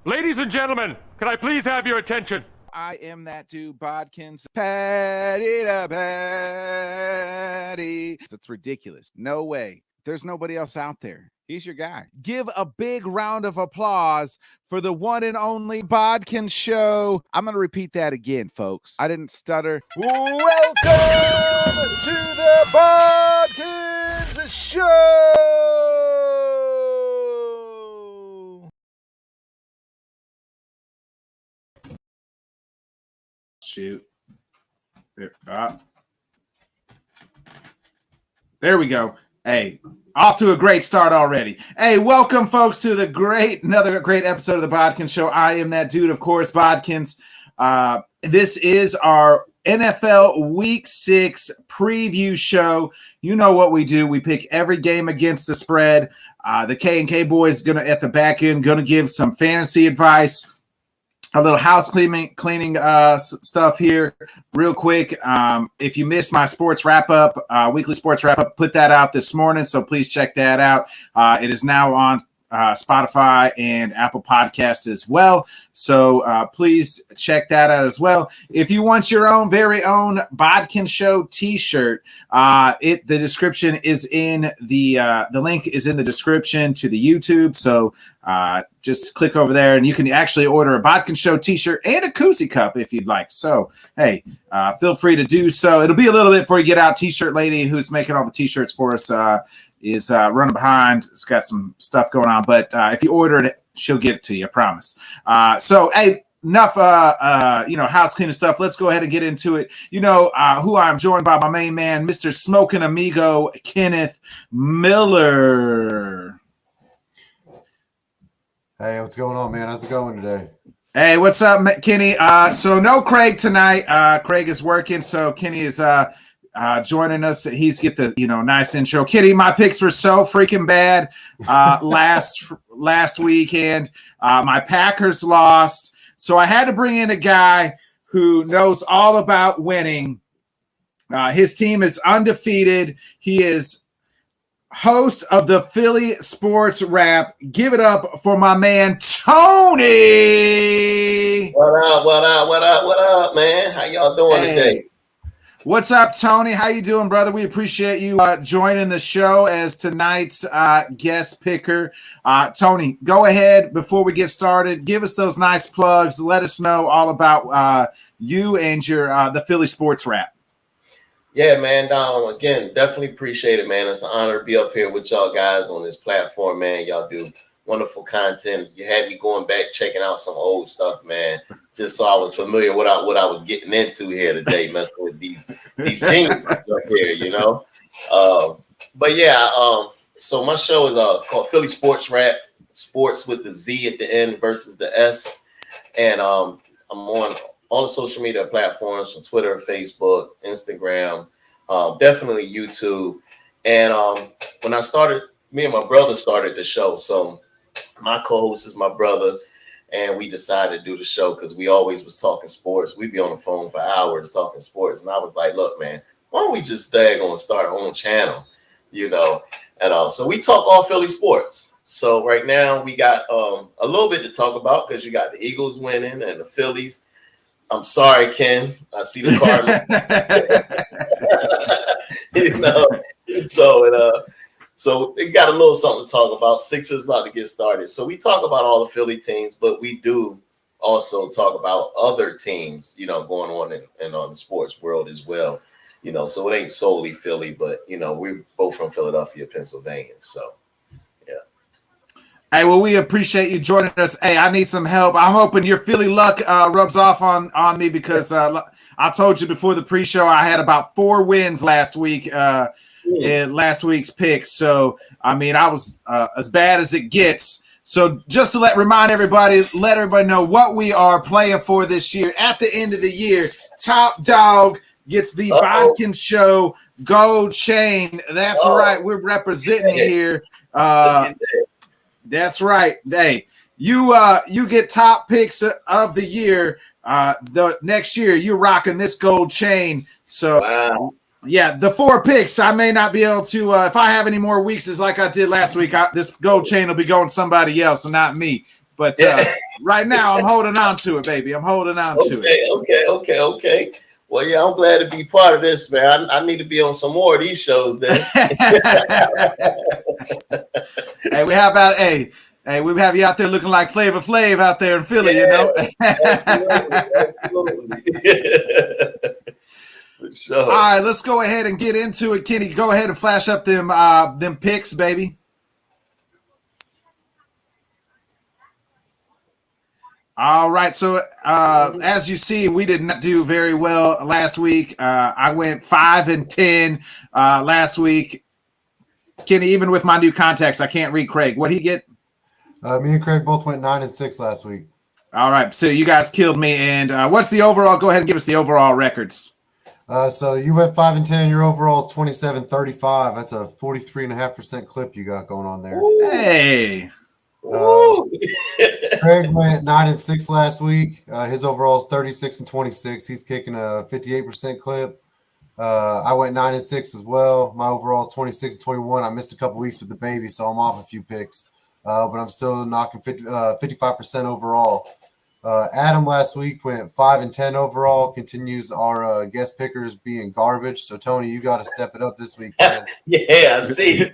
Ladies and gentlemen, can I please have your attention? I am that dude, Bodkins. Patty to patty. It's ridiculous. No way. There's nobody else out there. He's your guy. Give a big round of applause for the one and only Bodkin Show. I'm going to repeat that again, folks. I didn't stutter. Welcome to the Bodkins Show. Shoot. There we go. Hey, off to a great start already. Hey, welcome, folks, to another great episode of the Bodkins Show. I am that dude, of course, Bodkins. This is our NFL Week 6 preview show. You know what we do. We pick every game against the spread. The K&K boys at the back end gonna give some fantasy advice. A little house cleaning stuff here real quick. If you missed my sports wrap-up, weekly sports wrap-up, put that out this morning, so please check that out. It is now on Spotify and Apple Podcasts as well, so please check that out as well. If you want your very own Bodkin Show t-shirt, the description is in the link is in the description to the YouTube, so just click over there and you can actually order a Bodkin Show t-shirt and a koozie cup if you'd like. So, hey, feel free to do so. It'll be a little bit before you get out. T-shirt lady who's making all the t-shirts for us is running behind. It's got some stuff going on, but if you order it, she'll get it to you, I promise. So, hey, enough house cleaning stuff. Let's go ahead and get into it. You know who I'm joined by, my main man, Mr. Smoking Amigo, Kenneth Miller. Hey, what's going on, man? How's it going today? Hey, what's up, Kenny? So no Craig tonight. Craig is working, so Kenny is joining us. He's get the nice intro. Kenny, my picks were so freaking bad last weekend. My Packers lost, so I had to bring in a guy who knows all about winning. His team is undefeated. He is host of the Philly Sports Wrap. Give it up for my man Tony. What up, man? How y'all doing today? What's up, Tony? How you doing, brother? We appreciate you joining the show as tonight's guest picker. Tony, go ahead before we get started. Give us those nice plugs. Let us know all about you and your the Philly Sports Wrap. Yeah, man. Again, definitely appreciate it, man. It's an honor to be up here with y'all guys on this platform, man. Y'all do wonderful content. You had me going back, checking out some old stuff, man, just so I was familiar with what I was getting into here today, messing with these geniuses up here, But yeah, so my show is called Philly Sports Wrap, sports with the Z at the end versus the S, and I'm on all the social media platforms from Twitter, Facebook, Instagram, definitely YouTube. And when I started, me and my brother started the show. So my co-host is my brother, and we decided to do the show because we always was talking sports. We'd be on the phone for hours talking sports. And I was like, look, man, why don't we just start our own channel, And so we talk all Philly sports. So right now we got a little bit to talk about because you got the Eagles winning and the Phillies. I'm sorry, Ken. I see the Cardinals. So it got a little something to talk about. Sixers about to get started. So we talk about all the Philly teams, but we do also talk about other teams, going on in the sports world as well. So it ain't solely Philly, but we're both from Philadelphia, Pennsylvania. So hey, well, we appreciate you joining us. Hey, I need some help. I'm hoping your Philly luck rubs off on me because I told you before the pre-show I had about 4 wins last week in last week's picks. So, I mean, I was as bad as it gets. So just to let everybody know what we are playing for this year. At the end of the year, top dog gets the Bodkin Show gold chain. That's right. We're representing here. That's right. Hey, you get top picks of the year. The next year, you're rocking this gold chain. So, wow. Yeah, the 4 picks, I may not be able to, if I have any more weeks as like I did last week, this gold chain will be going to somebody else and not me. But right now, I'm holding on to it, baby. I'm holding on to it. Okay. Well, yeah, I'm glad to be part of this, man. I need to be on some more of these shows then. Hey, we have you out there looking like Flavor Flav out there in Philly, you know? Absolutely. For sure. All right, let's go ahead and get into it. Kenny, go ahead and flash up them picks, baby. All right, so as you see, we did not do very well last week. I went 5-10 last week. Kenny, even with my new contacts, I can't read Craig. What'd he get? Me and Craig both went 9-6 last week. All right, so you guys killed me. And what's the overall? Go ahead and give us the overall records. So you went 5-10. Your overall is 27-35. That's a 43.5% clip you got going on there. Hey. Craig went 9-6 last week. His overall is 36-26. He's kicking a 58% clip. I went 9-6 as well. My overall is 26-21. I missed a couple weeks with the baby, so I'm off a few picks. But I'm still knocking 55% overall. Adam last week went 5-10 overall. Continues our guest pickers being garbage. So Tony, you got to step it up this week, man. Yeah, I see.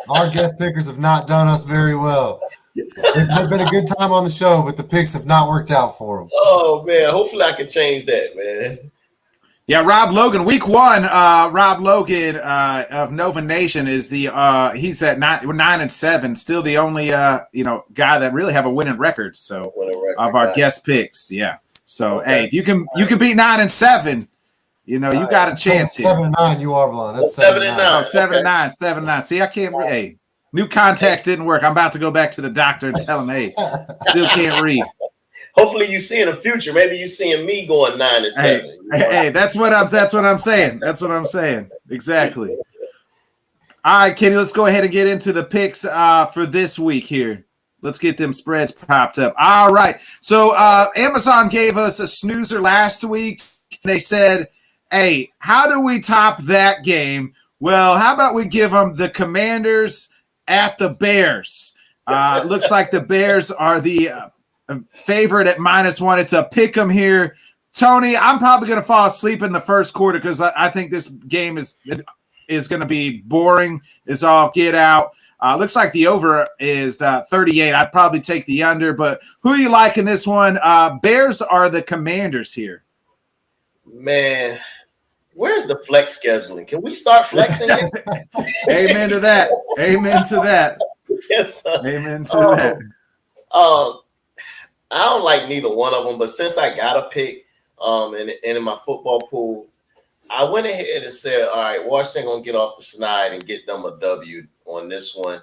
Our guest pickers have not done us very well. They've been a good time on the show, but the picks have not worked out for them. Oh man, hopefully I can change that, man. Yeah, Rob Logan, week 1. Rob Logan of Nova Nation is he's at 9-7, still the only guy that really have a winning record. So of our guest picks, yeah. So hey, if you can beat 9-7, you got a chance here. 7-9, you are blind. That's 7-9. 7-9. See, I can't read. Hey, new contacts didn't work. I'm about to go back to the doctor and tell him, hey, still can't read. Hopefully you see in the future. Maybe you seeing me going 9-7. Hey, that's what I'm saying. That's what I'm saying. Exactly. All right, Kenny, let's go ahead and get into the picks for this week here. Let's get them spreads popped up. All right. So Amazon gave us a snoozer last week. They said, hey, how do we top that game? Well, how about we give them the Commanders at the Bears? Looks like the Bears are the favorite at -1. It's a pick 'em here. Tony, I'm probably going to fall asleep in the first quarter because I think this game is going to be boring as all get out. Looks like the over is 38. I'd probably take the under, but who are you liking this one? Bears are the Commanders here. Man, where's the flex scheduling? Can we start flexing it? Amen to that. Amen to that. Yes, sir. Amen to that. I don't like neither one of them, but since I got a pick and in my football pool, I went ahead and said, all right, Washington going to get off the snide and get them a W on this one.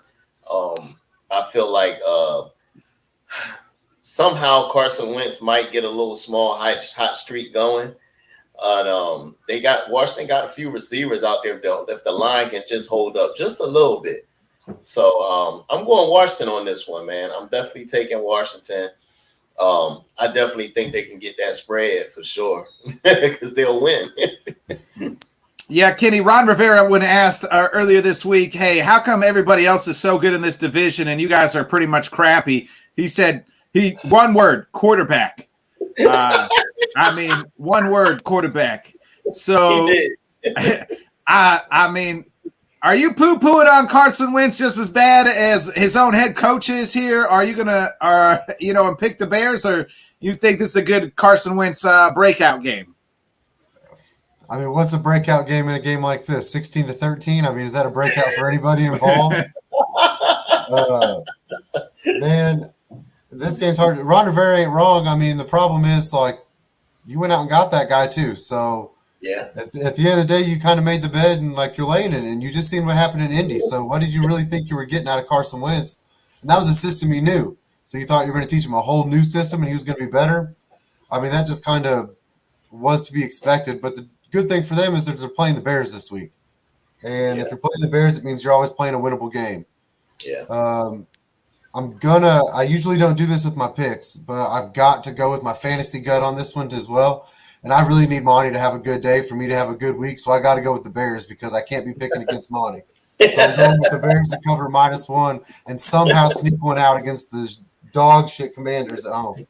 I feel like somehow Carson Wentz might get a little small hot streak going. Washington got a few receivers out there if the line can just hold up just a little bit. So I'm going Washington on this one, man. I'm definitely taking Washington. I definitely think they can get that spread for sure because they'll win. Yeah, Kenny, Ron Rivera, when asked earlier this week, hey, how come everybody else is so good in this division and you guys are pretty much crappy? He said, one word, quarterback. One word, quarterback. So, are you poo-pooing on Carson Wentz just as bad as his own head coach is here? Are you gonna, and pick the Bears, or you think this is a good Carson Wentz breakout game? I mean, what's a breakout game in a game like this? 16-13. I mean, is that a breakout for anybody involved? Man, this game's hard. Ron Rivera ain't wrong. I mean, the problem is you went out and got that guy too. So. Yeah. At the end of the day, you kind of made the bed and you're laying in it, and you just seen what happened in Indy. So what did you really think you were getting out of Carson Wentz? And that was a system he knew. So you thought you were going to teach him a whole new system and he was going to be better? I mean, that just kind of was to be expected. But the good thing for them is that they're playing the Bears this week. And if you're playing the Bears, it means you're always playing a winnable game. Yeah. I usually don't do this with my picks, but I've got to go with my fantasy gut on this one as well. And I really need Monty to have a good day for me to have a good week. So I got to go with the Bears because I can't be picking against Monty. So I'm going with the Bears to cover -1 and somehow sneak one out against the dog shit Commanders at home.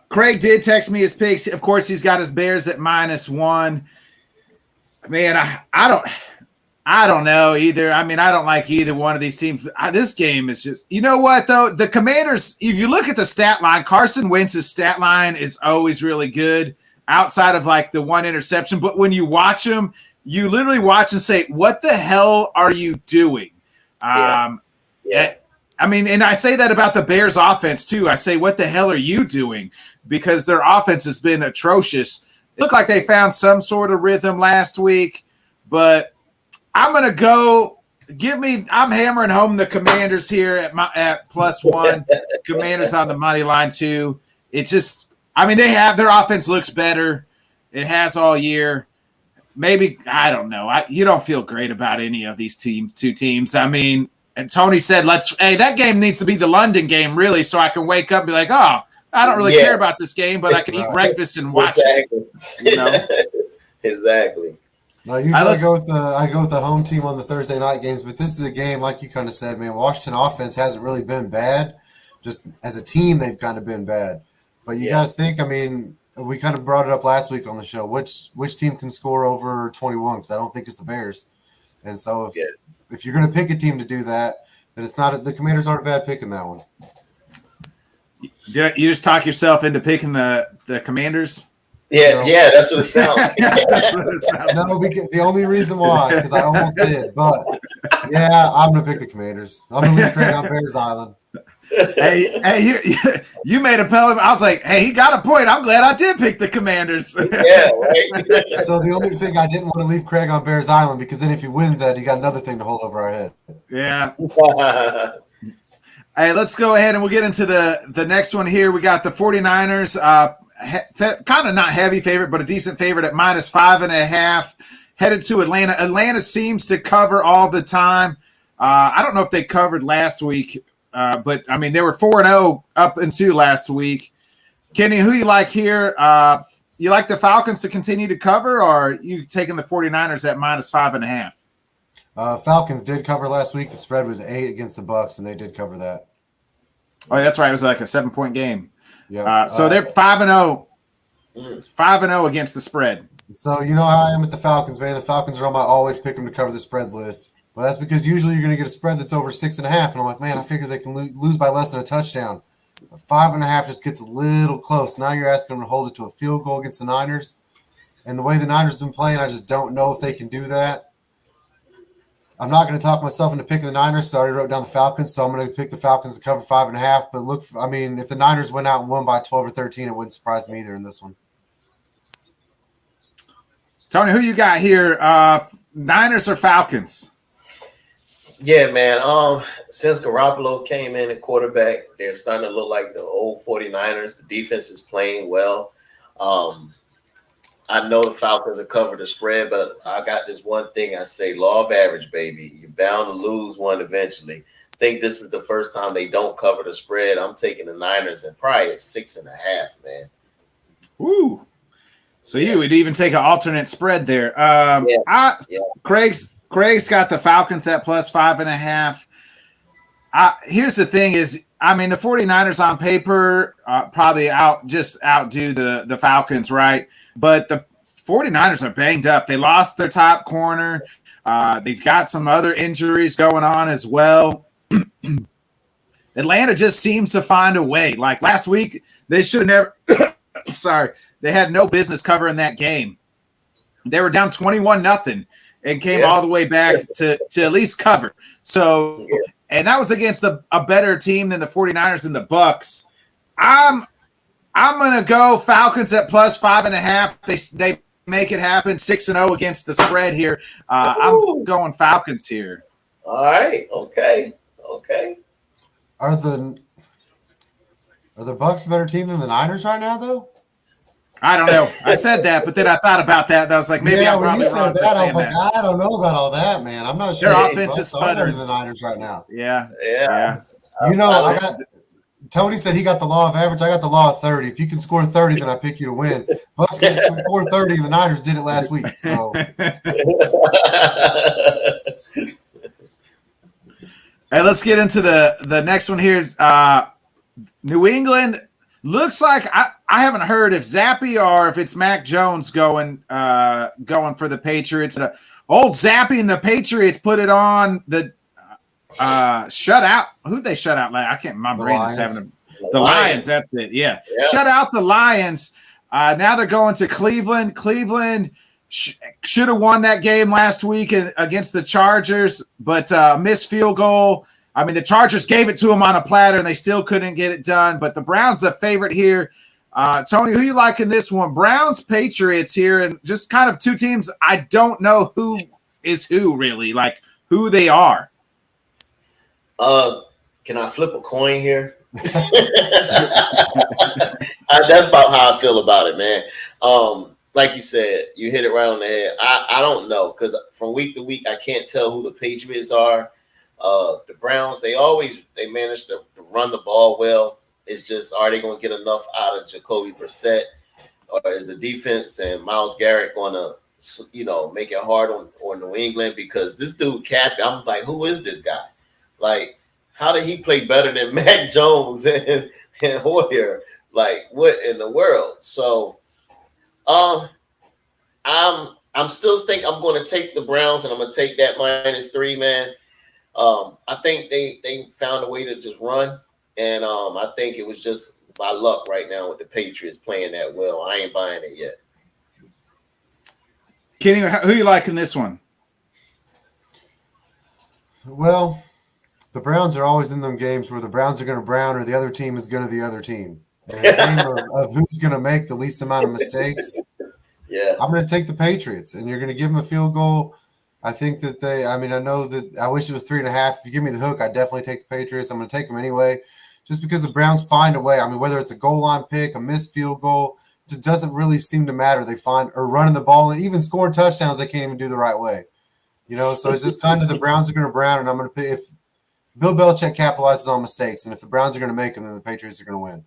Craig did text me his picks. Of course, he's got his Bears at -1. Man, I don't know either. I mean, I don't like either one of these teams. This game is just, you know what, though? The Commanders, if you look at the stat line, Carson Wentz's stat line is always really good outside of like the one interception. But when you watch him, you literally watch and say, what the hell are you doing? Yeah. I mean, and I say that about the Bears offense too. I say, what the hell are you doing? Because their offense has been atrocious. It looked like they found some sort of rhythm last week, but I'm going to go I'm hammering home the Commanders here at +1. Commanders on the money line too. It's just, I mean, their offense looks better. It has all year. Maybe, I don't know. You don't feel great about any of these two teams. I mean, and Tony said, that game needs to be the London game, really, so I can wake up and be like, oh, I don't really care about this game, but I can eat breakfast and watch it. You know? Exactly. No, usually I go with the home team on the Thursday night games, but this is a game, like you kind of said, man, Washington offense hasn't really been bad. Just as a team, they've kind of been bad. But you got to think, I mean, we kind of brought it up last week on the show. Which team can score over 21? Because I don't think it's the Bears. And so if you're going to pick a team to do that, then it's not the Commanders aren't a bad pick in that one. You just talk yourself into picking the Commanders? Yeah, that's what it sounds like. No, because the only reason why, because I almost did. But, yeah, I'm going to pick the Commanders. I'm going to leave Craig on Bears Island. Hey, you made a pellet. I was like, hey, he got a point. I'm glad I did pick the Commanders. Yeah, right. So the only thing I didn't want to leave Craig on Bears Island, because then if he wins that, he got another thing to hold over our head. Yeah. Hey, let's go ahead and we'll get into the next one here. We got the 49ers, kind of not heavy favorite, but a decent favorite at -5.5, headed to Atlanta. Atlanta seems to cover all the time. I don't know if they covered last week. But, I mean, they were 4-0 up until last week. Kenny, who you like here? You like the Falcons to continue to cover, or are you taking the 49ers at -5.5? Falcons did cover last week. The spread was 8 against the Bucs, and they did cover that. Oh, that's right. It was like a 7-point game. Yeah. So they're 5-0. 5-0 against the spread. So you know how I am with the Falcons, man. The Falcons are on my always pick them to cover the spread list. Well, that's because usually you're going to get a spread that's over 6.5, and I'm like, man, I figure they can lose by less than a touchdown. 5.5 just gets a little close. Now you're asking them to hold it to a field goal against the Niners, and the way the Niners have been playing, I just don't know if they can do that. I'm not going to talk myself into picking the Niners, so I already wrote down the Falcons, so I'm going to pick the Falcons to cover 5.5. But look, I mean, if the Niners went out and won by 12 or 13, it wouldn't surprise me either in this one. Tony, who you got here? Niners or Falcons? Yeah, man. Since Garoppolo came in at quarterback, they're starting to look like the old 49ers. The defense is playing well. I know the Falcons have covered the spread, but I got this one thing I say, law of average, baby. You're bound to lose one eventually. I think this is the first time they don't cover the spread. I'm taking the Niners and probably at 6.5, man. Ooh. So you would even take an alternate spread there. Craig's got the Falcons at +5.5. Here's the thing is, I mean, the 49ers on paper probably outdo the Falcons, right? But the 49ers are banged up. They lost their top corner. They've got some other injuries going on as well. Atlanta just seems to find a way. Like last week, they should have never – sorry. They had no business covering that game. They were down 21-0. And came all the way back to at least cover. So, and that was against a better team than the 49ers and the Bucs. I'm going to go Falcons at +5.5. They make it happen. 6-0 against the spread here. I'm going Falcons here. All right. Okay. Are the Bucs a better team than the Niners right now, though? I don't know. I said that, but then I thought about that. I was like, maybe I'm probably wrong. When you said that, I was like, I don't know about all that, man. I'm not sure. Their offense is better than the Niners right now. Yeah. You know, Tony said he got the law of average. I got the law of 30. If you can score 30, then I pick you to win. Bucs can score 30, and the Niners did it last week. So, Hey, let's get into the next one here. New England looks like I haven't heard if Zappy or if it's Mac Jones going for the Patriots. Old Zappy and the Patriots put it on the shutout. Who'd they shut out? I can't. My brain is having the Lions. That's it. Yeah. Shut out the Lions. Now they're going to Cleveland. Cleveland should have won that game last week against the Chargers, but missed field goal. I mean, the Chargers gave it to them on a platter, and they still couldn't get it done. But the Browns, the favorite here. Tony, who you like in this one? Browns, Patriots here, and just kind of two teams. I don't know who is who really, like who they are. Can I flip a coin here? That's about how I feel about it, man. Like you said, you hit it right on the head. I don't know, because from week to week, I can't tell who the Patriots are. The Browns, they manage to run the ball well. It's just, are they going to get enough out of Jacoby Brissett, or is the defense and Myles Garrett going to, make it hard on New England? Because this dude capped. I was like, who is this guy? Like, how did he play better than Mac Jones and Hoyer? Like, what in the world? So, I'm still think I'm going to take the Browns, and I'm going to take that -3, man. I think they found a way to just run, and I think it was just by luck right now with the Patriots playing that well. I ain't buying it yet. Kenny, who you like in this one? Well, the Browns are always in them games where the Browns are going to Brown or the other team is going to the other team. And a game of who's going to make the least amount of mistakes. Yeah, I'm going to take the Patriots, and you're going to give them a field goal. I think that I know that I wish it was 3.5. If you give me the hook, I'd definitely take the Patriots. I'm going to take them anyway, just because the Browns find a way. I mean, whether it's a goal line pick, a missed field goal, it just doesn't really seem to matter. They find, or running the ball, and even scoring touchdowns, they can't even do the right way. So it's just kind of the Browns are going to Brown, and I'm going to pick. If Bill Belichick capitalizes on mistakes, and if the Browns are going to make them, then the Patriots are going to win.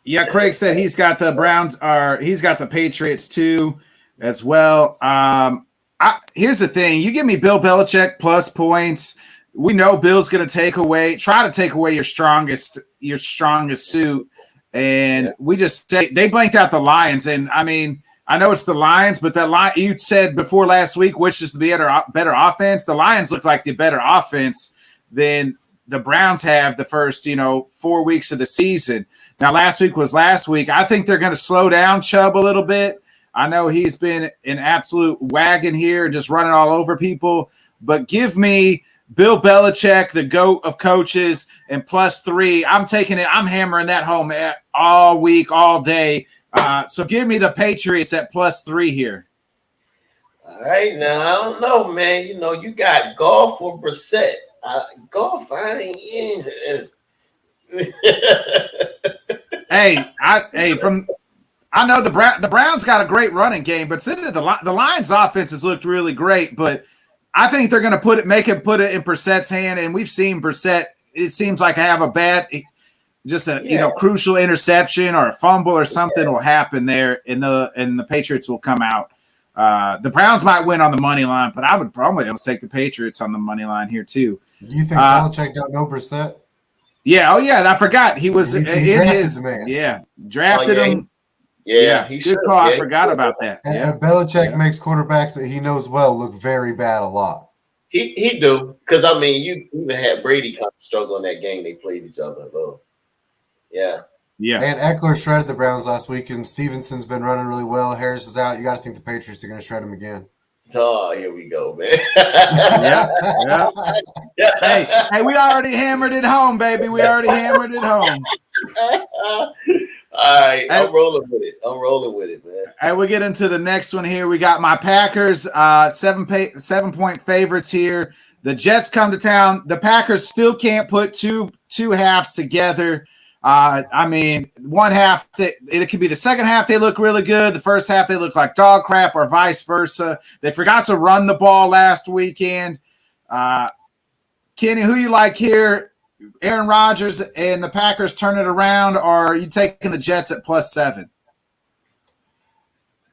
Yeah, Craig said he's got the Browns, he's got the Patriots too, as well. Here's the thing: you give me Bill Belichick plus points. We know Bill's going to try to take away your strongest suit, and we just say they blanked out the Lions. And I mean, I know it's the Lions, but that you said before last week, which is the better offense. The Lions look like the better offense than the Browns have the first 4 weeks of the season. Now, last week was last week. I think they're going to slow down Chubb a little bit. I know he's been an absolute wagon here, just running all over people. But give me Bill Belichick, the GOAT of coaches, and +3. I'm taking it. I'm hammering that home all week, all day. So give me the Patriots at +3 here. All right, now I don't know, man. You got Goff or Brissett. Goff, I I know the Browns got a great running game, but the Lions' offense has looked really great. But I think they're going to put it in Brissett's hand, and we've seen Brissett. It seems like I have a bad, crucial interception or a fumble or something will happen there, and the Patriots will come out. The Browns might win on the money line, but I would probably take the Patriots on the money line here too. You think Belichick don't know Brissett? Yeah. Oh yeah, I forgot he was in his. The man. Yeah, drafted him. Yeah, he good call. I forgot about that. And Belichick makes quarterbacks that he knows well look very bad a lot. He do, because I mean, you even had Brady kind of struggle in that game they played each other though. Yeah. And Eckler shredded the Browns last week, and Stevenson's been running really well. Harris is out. You got to think the Patriots are going to shred him again. Oh, here we go, man. Yeah. Hey, we already hammered it home, baby. We already hammered it home. All right, I'm rolling with it, man. Hey, we'll get into the next one here. We got my Packers, 7-point favorites here. The Jets come to town. The Packers still can't put two halves together. I mean, one half, it could be the second half they look really good. The first half they look like dog crap, or vice versa. They forgot to run the ball last weekend. Kenny, who you like here? Aaron Rodgers and the Packers turn it around, or are you taking the Jets at +7?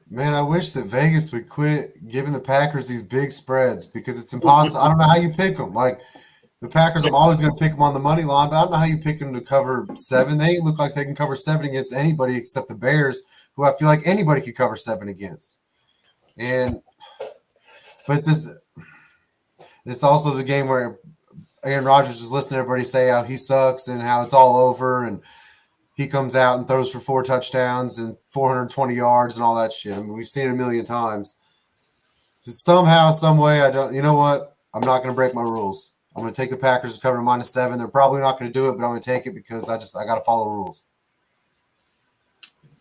Man, I wish that Vegas would quit giving the Packers these big spreads, because it's impossible. I don't know how you pick them. Like, The Packers, I'm always going to pick them on the money line, but I don't know how you pick them to cover 7. They look like they can cover 7 against anybody except the Bears, who I feel like anybody could cover 7 against. But this also is a game where Aaron Rodgers is listening to everybody say how he sucks and how it's all over, and he comes out and throws for 4 touchdowns and 420 yards and all that shit. I mean, we've seen it a million times. So somehow, some way, you know what? I'm not going to break my rules. I'm going to take the Packers to cover -7. They're probably not going to do it, but I'm going to take it because I got to follow rules.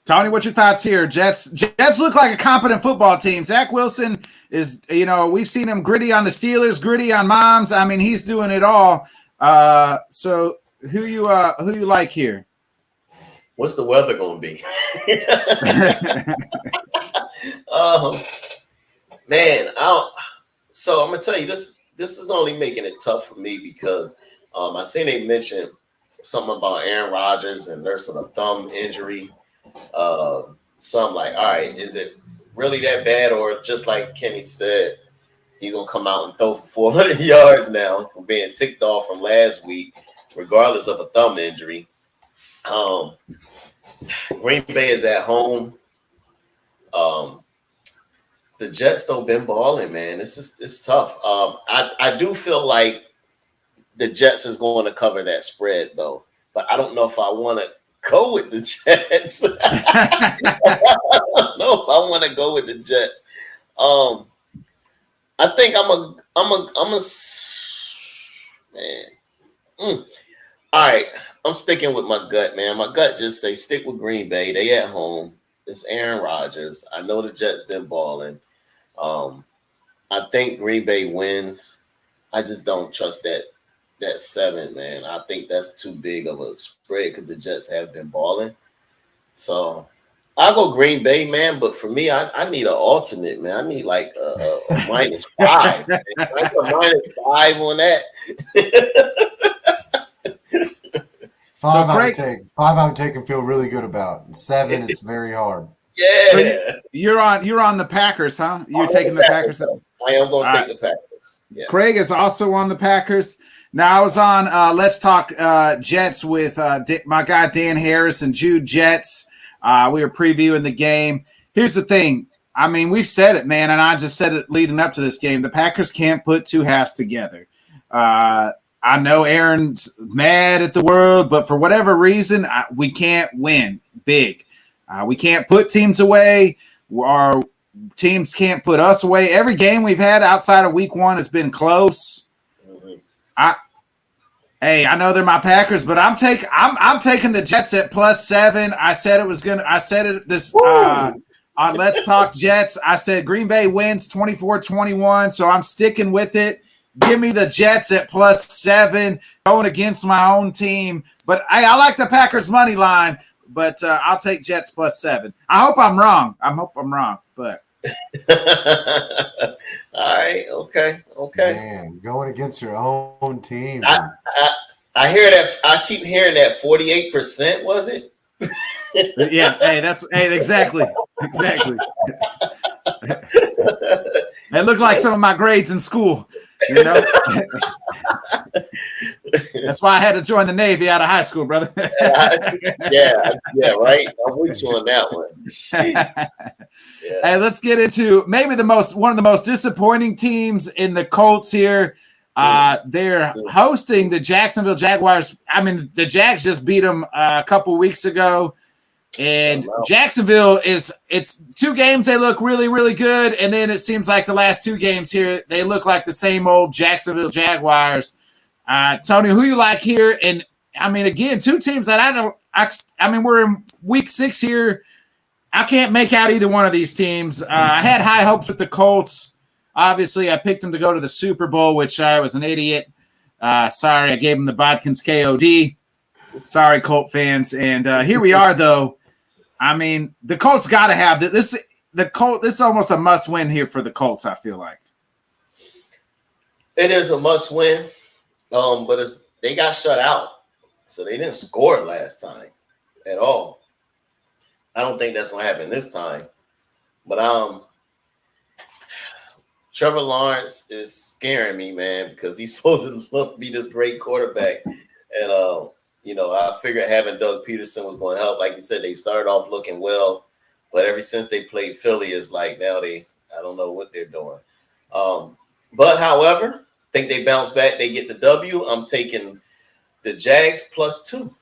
Tony, what's your thoughts here? Jets look like a competent football team. Zach Wilson is, we've seen him gritty on the Steelers, gritty on Moms. I mean, he's doing it all. So who you like here? What's the weather going to be? Man, so I'm going to tell you this. This is only making it tough for me because I seen they mentioned something about Aaron Rodgers and nursing a thumb injury. So I'm like, all right, is it really that bad? Or just like Kenny said, he's going to come out and throw for 400 yards now from being ticked off from last week, regardless of a thumb injury. Green Bay is at home. The Jets, though, been balling, man. It's tough. I do feel like the Jets is going to cover that spread, though. But I don't know if I want to go with the Jets. I don't know if I want to go with the Jets. I think I'm a man. All right, I'm sticking with my gut, man. My gut just say stick with Green Bay. They at home. It's Aaron Rodgers. I know the Jets been balling. I think Green Bay wins. I just don't trust that 7, man. I think that's too big of a spread because the Jets have been balling. So I'll go Green Bay, man. But for me, I need an alternate, man. I need like a -5. Man. Like a -5 on that. 5 I would take and feel really good about. 7, it's very hard. Yeah. So you're on the Packers, huh? You're taking the Packers. I am going to take the Packers. Yeah. Craig is also on the Packers. Now I was on Let's Talk Jets with my guy Dan Harris and Jude Jets. We were previewing the game. Here's the thing. I mean, we've said it, man, and I just said it leading up to this game. The Packers can't put 2 halves together. I know Aaron's mad at the world, but for whatever reason, we can't win big. We can't put teams away. Our teams can't put us away. Every game we've had outside of week 1 has been close. I know they're my Packers, but I'm taking the Jets at +7. I said on Let's Talk Jets. I said Green Bay wins 24-21, so I'm sticking with it. Give me the Jets at +7, going against my own team. But I like the Packers money line. But I'll take Jets +7. I hope I'm wrong. But all right, okay. Man, going against your own team. I hear that. I keep hearing that 48%. Was it? Yeah. Exactly. It looked like some of my grades in school. That's why I had to join the Navy out of high school, brother. yeah, right. I'm with you on that one. Yeah. Hey, let's get into maybe one of the most disappointing teams in the Colts here. They're hosting the Jacksonville Jaguars. I mean, the Jags just beat them a couple weeks ago. And Jacksonville it's 2 games they look really, really good, and then it seems like the last 2 games here they look like the same old Jacksonville Jaguars. Tony, who you like here? And I mean, again, 2 teams that I mean, we're in week 6 here. I can't make out either one of these teams. I had high hopes with the Colts. Obviously, I picked them to go to the Super Bowl, which I was an idiot. Sorry, I gave them the Bodkins KOD. Sorry, Colt fans. And here we are, though. I mean, the Colts got to have this. This is almost a must-win here for the Colts, I feel like. It is a must-win, but they got shut out, so they didn't score last time at all. I don't think that's going to happen this time. But Trevor Lawrence is scaring me, man, because he's supposed to be this great quarterback. And, I figured having Doug Peterson was going to help. Like you said, they started off looking well, but ever since they played Philly, it's like now I don't know what they're doing. But however, I think they bounce back. They get the W. I'm taking the Jags +2.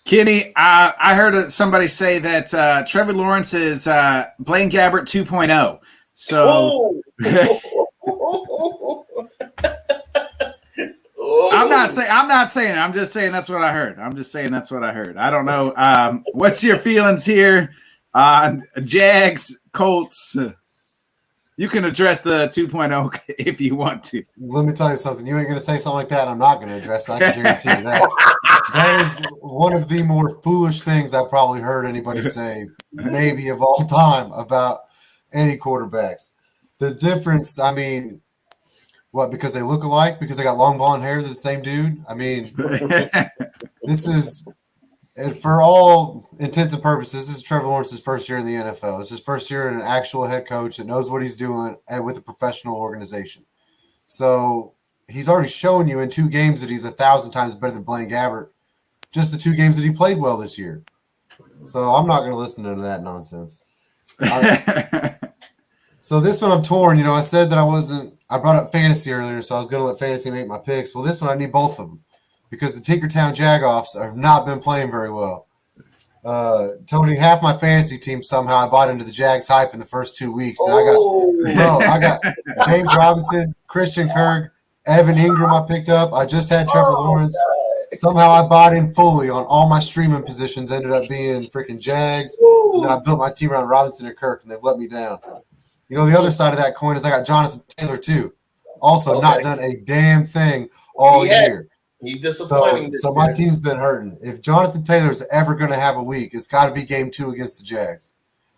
Kenny, I heard somebody say that Trevor Lawrence is Blaine Gabbert 2.0. So I'm not saying. I'm just saying that's what I heard. I don't know. What's your feelings here on Jags, Colts? You can address the 2.0 if you want to. Let me tell you something. You ain't going to say something like that. I'm not going to address it. I can guarantee you that. That is one of the more foolish things I've probably heard anybody say, maybe of all time, about any quarterbacks. The difference, I mean, what, because they look alike? Because they got long blonde hair, they're the same dude? I mean, this is, and for all intents and purposes, this is Trevor Lawrence's first year in the NFL. It's his first year in an actual head coach that knows what he's doing and with a professional organization. So he's already shown you in 2 games that he's 1,000 times better than Blaine Gabbert. Just the 2 games that he played well this year. So I'm not going to listen to that nonsense. So this one I'm torn. I said that I brought up fantasy earlier, so I was going to let fantasy make my picks. Well, this one I need both of them because the Tinkertown Jagoffs have not been playing very well. Tony, half my fantasy team somehow I bought into the Jags hype in the first 2 weeks. And I got James Robinson, Christian Kirk, Evan Ingram I picked up. I just had Trevor Lawrence. Somehow I bought in fully on all my streaming positions, ended up being freaking Jags. And then I built my team around Robinson and Kirk, and they've let me down. The other side of that coin is I got Jonathan Taylor, too. Also not done a damn thing all year. He's disappointing. So my team's been hurting. If Jonathan Taylor's ever going to have a week, it's got to be game 2 against the Jags.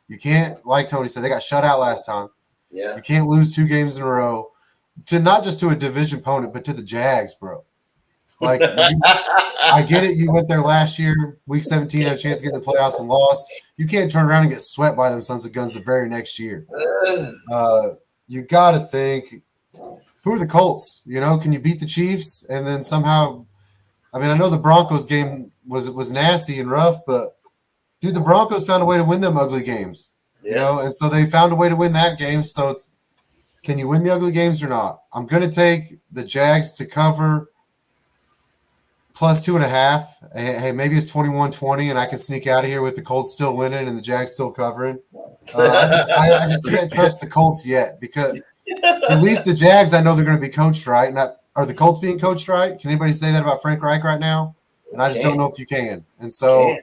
You can't, like Tony said, they got shut out last time. Yeah. You can't lose 2 games in a row to not just to a division opponent, but to the Jags, bro. Like, I get it. You went there last year, week 17, had a chance to get in the playoffs and lost. You can't turn around and get swept by them sons of guns the very next year. You got to think, who are the Colts? Can you beat the Chiefs? And then somehow, I know the Broncos game was nasty and rough, but, dude, the Broncos found a way to win them ugly games. Yeah. And so they found a way to win that game. So can you win the ugly games or not? I'm going to take the Jags to cover +2.5. Hey, maybe it's 21-20, and I can sneak out of here with the Colts still winning and the Jags still covering. I just can't trust the Colts yet because at least the Jags, I know they're going to be coached right. And are the Colts being coached right? Can anybody say that about Frank Reich right now? And I just don't know if you can. And so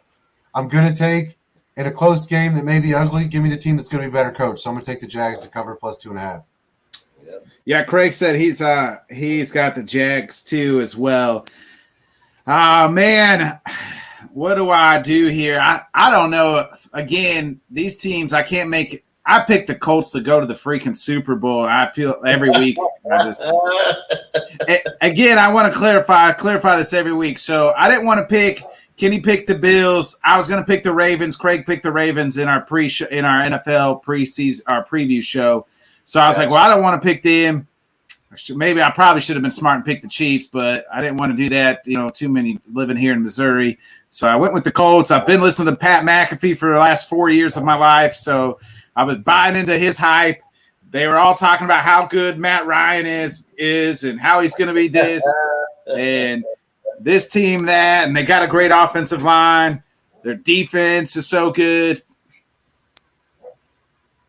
I'm going to take, in a close game that may be ugly, give me the team that's going to be better coached. So I'm going to take the Jags to cover +2.5. Yeah, Craig said he's got the Jags too as well. Oh, man, what do I do here? I don't know. Again, these teams, I can't make it. I picked the Colts to go to the freaking Super Bowl. I feel every week. Again, I want to clarify this every week. So I didn't want to pick. Kenny picked the Bills. I was going to pick the Ravens. Craig picked the Ravens in our NFL preseason, our preview show. So I was like, well, I don't want to pick them. Maybe I probably should have been smart and picked the Chiefs, but I didn't want to do that. Too many living here in Missouri. So I went with the Colts. I've been listening to Pat McAfee for the last 4 years of my life. So I was buying into his hype. They were all talking about how good Matt Ryan is and how he's going to be this and this team, that, and they got a great offensive line. Their defense is so good.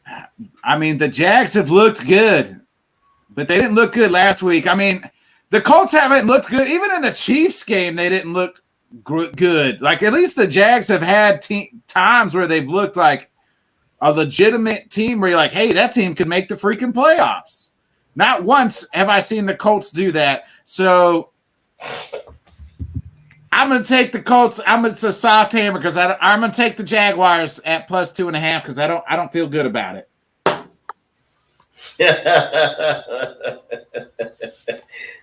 The Jags have looked good. But they didn't look good last week. The Colts haven't looked good. Even in the Chiefs game, they didn't look good. Like, at least the Jags have had times where they've looked like a legitimate team where you're like, hey, that team could make the freaking playoffs. Not once have I seen the Colts do that. So I'm going to take the Colts. It's a soft hammer because I'm going to take the Jaguars at +2.5 because I don't feel good about it.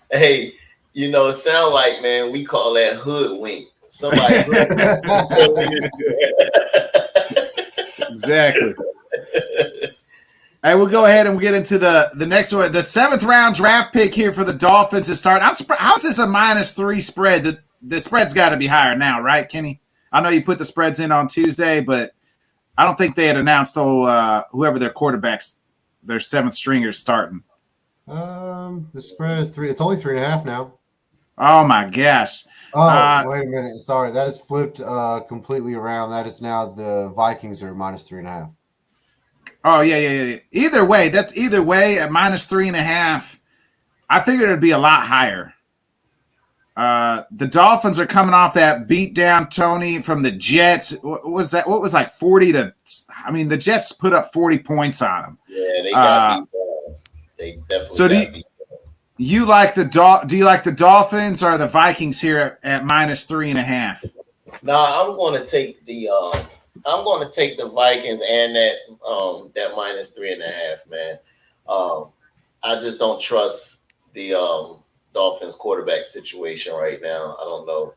Hey, it sounds like, man, we call that hoodwink. Somebody Exactly. Hey, we'll go ahead and we'll get into the next one. The 7th round draft pick here for the Dolphins is starting. How's this a -3 spread? The spread's got to be higher now, right, Kenny? I know you put the spreads in on Tuesday, but I don't think they had announced whoever their quarterbacks, their 7th stringers starting. The spread is 3. It's only 3.5 now. Oh my gosh. Oh, wait a minute. Sorry, that is flipped completely around. That is now the Vikings are -3.5. Oh yeah. Either way, at -3.5. I figured it'd be a lot higher. The Dolphins are coming off that beat down, Tony, from the Jets. What was that? What was like 40 to? I mean, the Jets put up 40 points on them. Yeah, they got beat down. They definitely so got beat down. Do you like the Dolphins or the Vikings here at -3.5? Nah, I'm going to take the Vikings and that -3.5, man. I just don't trust the Dolphins quarterback situation right now. I don't know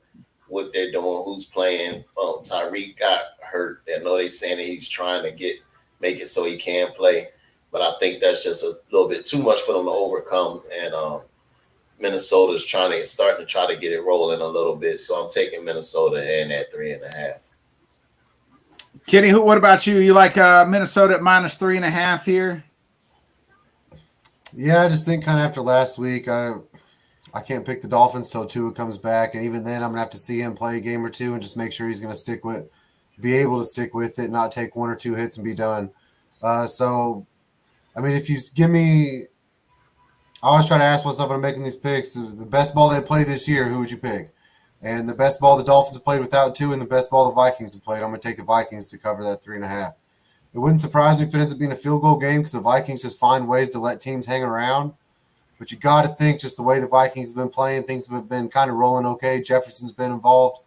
what they're doing, who's playing. Tyreek got hurt. I know they're saying that he's trying to make it so he can play, but I think that's just a little bit too much for them to overcome. And Minnesota's starting to try to get it rolling a little bit. So I'm taking Minnesota and at 3.5. Kenny, what about you? You like Minnesota at -3.5 here? Yeah, I just think kind of after last week, I can't pick the Dolphins till Tua comes back, and even then, I'm gonna have to see him play a game or two and just make sure he's gonna be able to stick with it, not take 1 or 2 hits and be done. So, I mean, if you give me, I always try to ask myself when I'm making these picks, the best ball they played this year, who would you pick? And the best ball the Dolphins have played without Tua, and the best ball the Vikings have played, I'm gonna take the Vikings to cover that 3.5. It wouldn't surprise me if it ends up being a field goal game because the Vikings just find ways to let teams hang around. But you got to think just the way the Vikings have been playing, things have been kind of rolling okay. Jefferson's been involved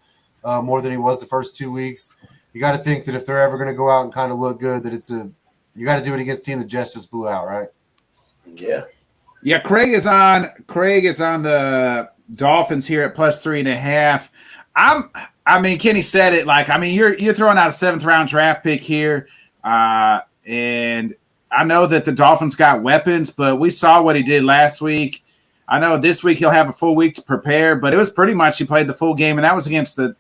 more than he was the first 2 weeks. You got to think that if they're ever going to go out and kind of look good, that you got to do it against a team that Jets just blew out, right? Yeah. Yeah, Craig is on the Dolphins here at +3.5. I mean, Kenny said it. You're throwing out a 7th round draft pick here. And I know that the Dolphins got weapons, but we saw what he did last week. I know this week he'll have a full week to prepare, but it was pretty much he played the full game, and that was against the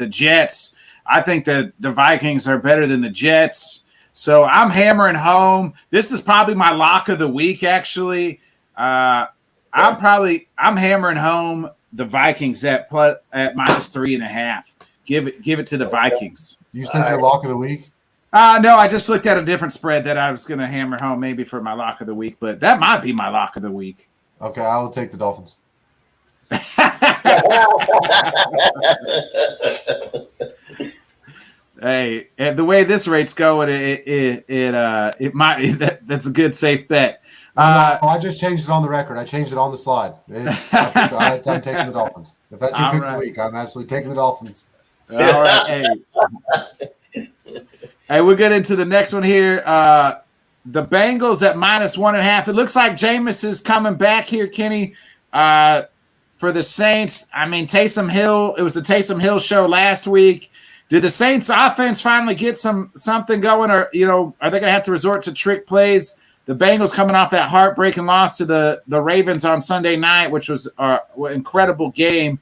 Jets. I think that the Vikings are better than the Jets. So I'm hammering home. This is probably my lock of the week, actually. I'm hammering home the Vikings at -3.5. Give it to the Vikings. You said your lock of the week? No, I just looked at a different spread that I was going to hammer home maybe for my lock of the week, but that might be my lock of the week. Okay, I will take the Dolphins. Hey, and the way this rate's going, it might that's a good safe bet. I just changed it on the record. I changed it on the slide. I'm taking the Dolphins. If that's your pick of the week, I'm absolutely taking the Dolphins. All right, hey, we'll get into the next one here. The Bengals at -1.5. It looks like Jameis is coming back here, Kenny, for the Saints. I mean, Taysom Hill. It was the Taysom Hill show last week. Did the Saints offense finally get something going, or are they going to have to resort to trick plays? The Bengals coming off that heartbreaking loss to the Ravens on Sunday night, which was an incredible game.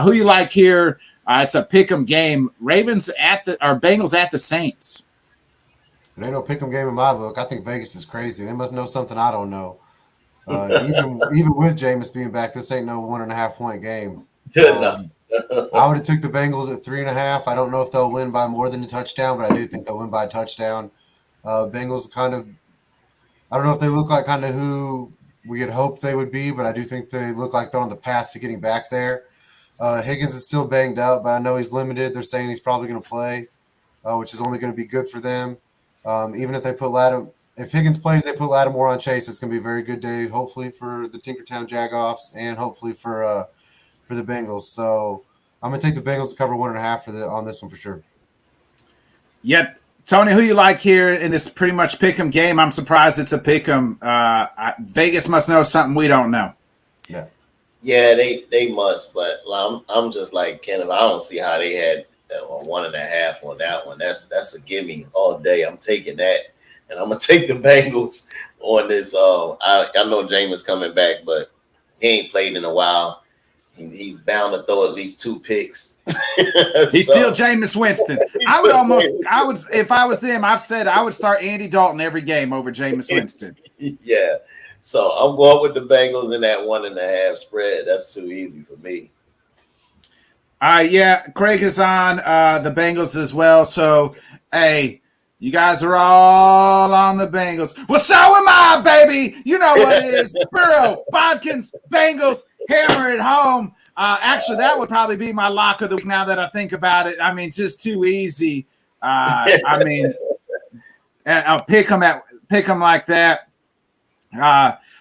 Who you like here? It's a pick'em game. Bengals at the Saints. It ain't no pick'em game in my book. I think Vegas is crazy. They must know something I don't know. Even with Jameis being back, this ain't no 1.5 point game. I would have took the Bengals at 3.5. I don't know if they'll win by more than a touchdown, but I do think they'll win by a touchdown. Bengals kind of, I don't know if they look like kind of who we had hoped they would be, but I do think they look like they're on the path to getting back there. Higgins is still banged up, but I know he's limited. They're saying he's probably going to play, which is only going to be good for them. Even if they if Higgins plays, they put Lattimore on Chase. It's going to be a very good day, hopefully for the Tinkertown Jagoffs and hopefully for the Bengals. So I'm going to take the Bengals to cover 1.5 on this one for sure. Yeah, Tony, who you like here in this pretty much pick'em game? I'm surprised it's a pick'em. Vegas must know something we don't know. Yeah, they must, but I'm just like Kenneth. I don't see how they had a 1.5 on that one. That's a gimme all day. I'm taking that. and I'm gonna take the Bengals on this. I know Jameis coming back, but he ain't played in a while. He's bound to throw at least 2 picks. He's still Jameis Winston. If I was them, I've said I would start Andy Dalton every game over Jameis Winston. Yeah. So I'm going with the Bengals in that 1.5 spread. That's too easy for me. Yeah, Craig is on the Bengals as well. So, hey, you guys are all on the Bengals. Well, so am I, baby. You know what it is. Burrow, Bodkins, Bengals, hammer it home. Actually, that would probably be my lock of the week now that I think about it. I mean, just too easy. I mean, I'll pick them like that.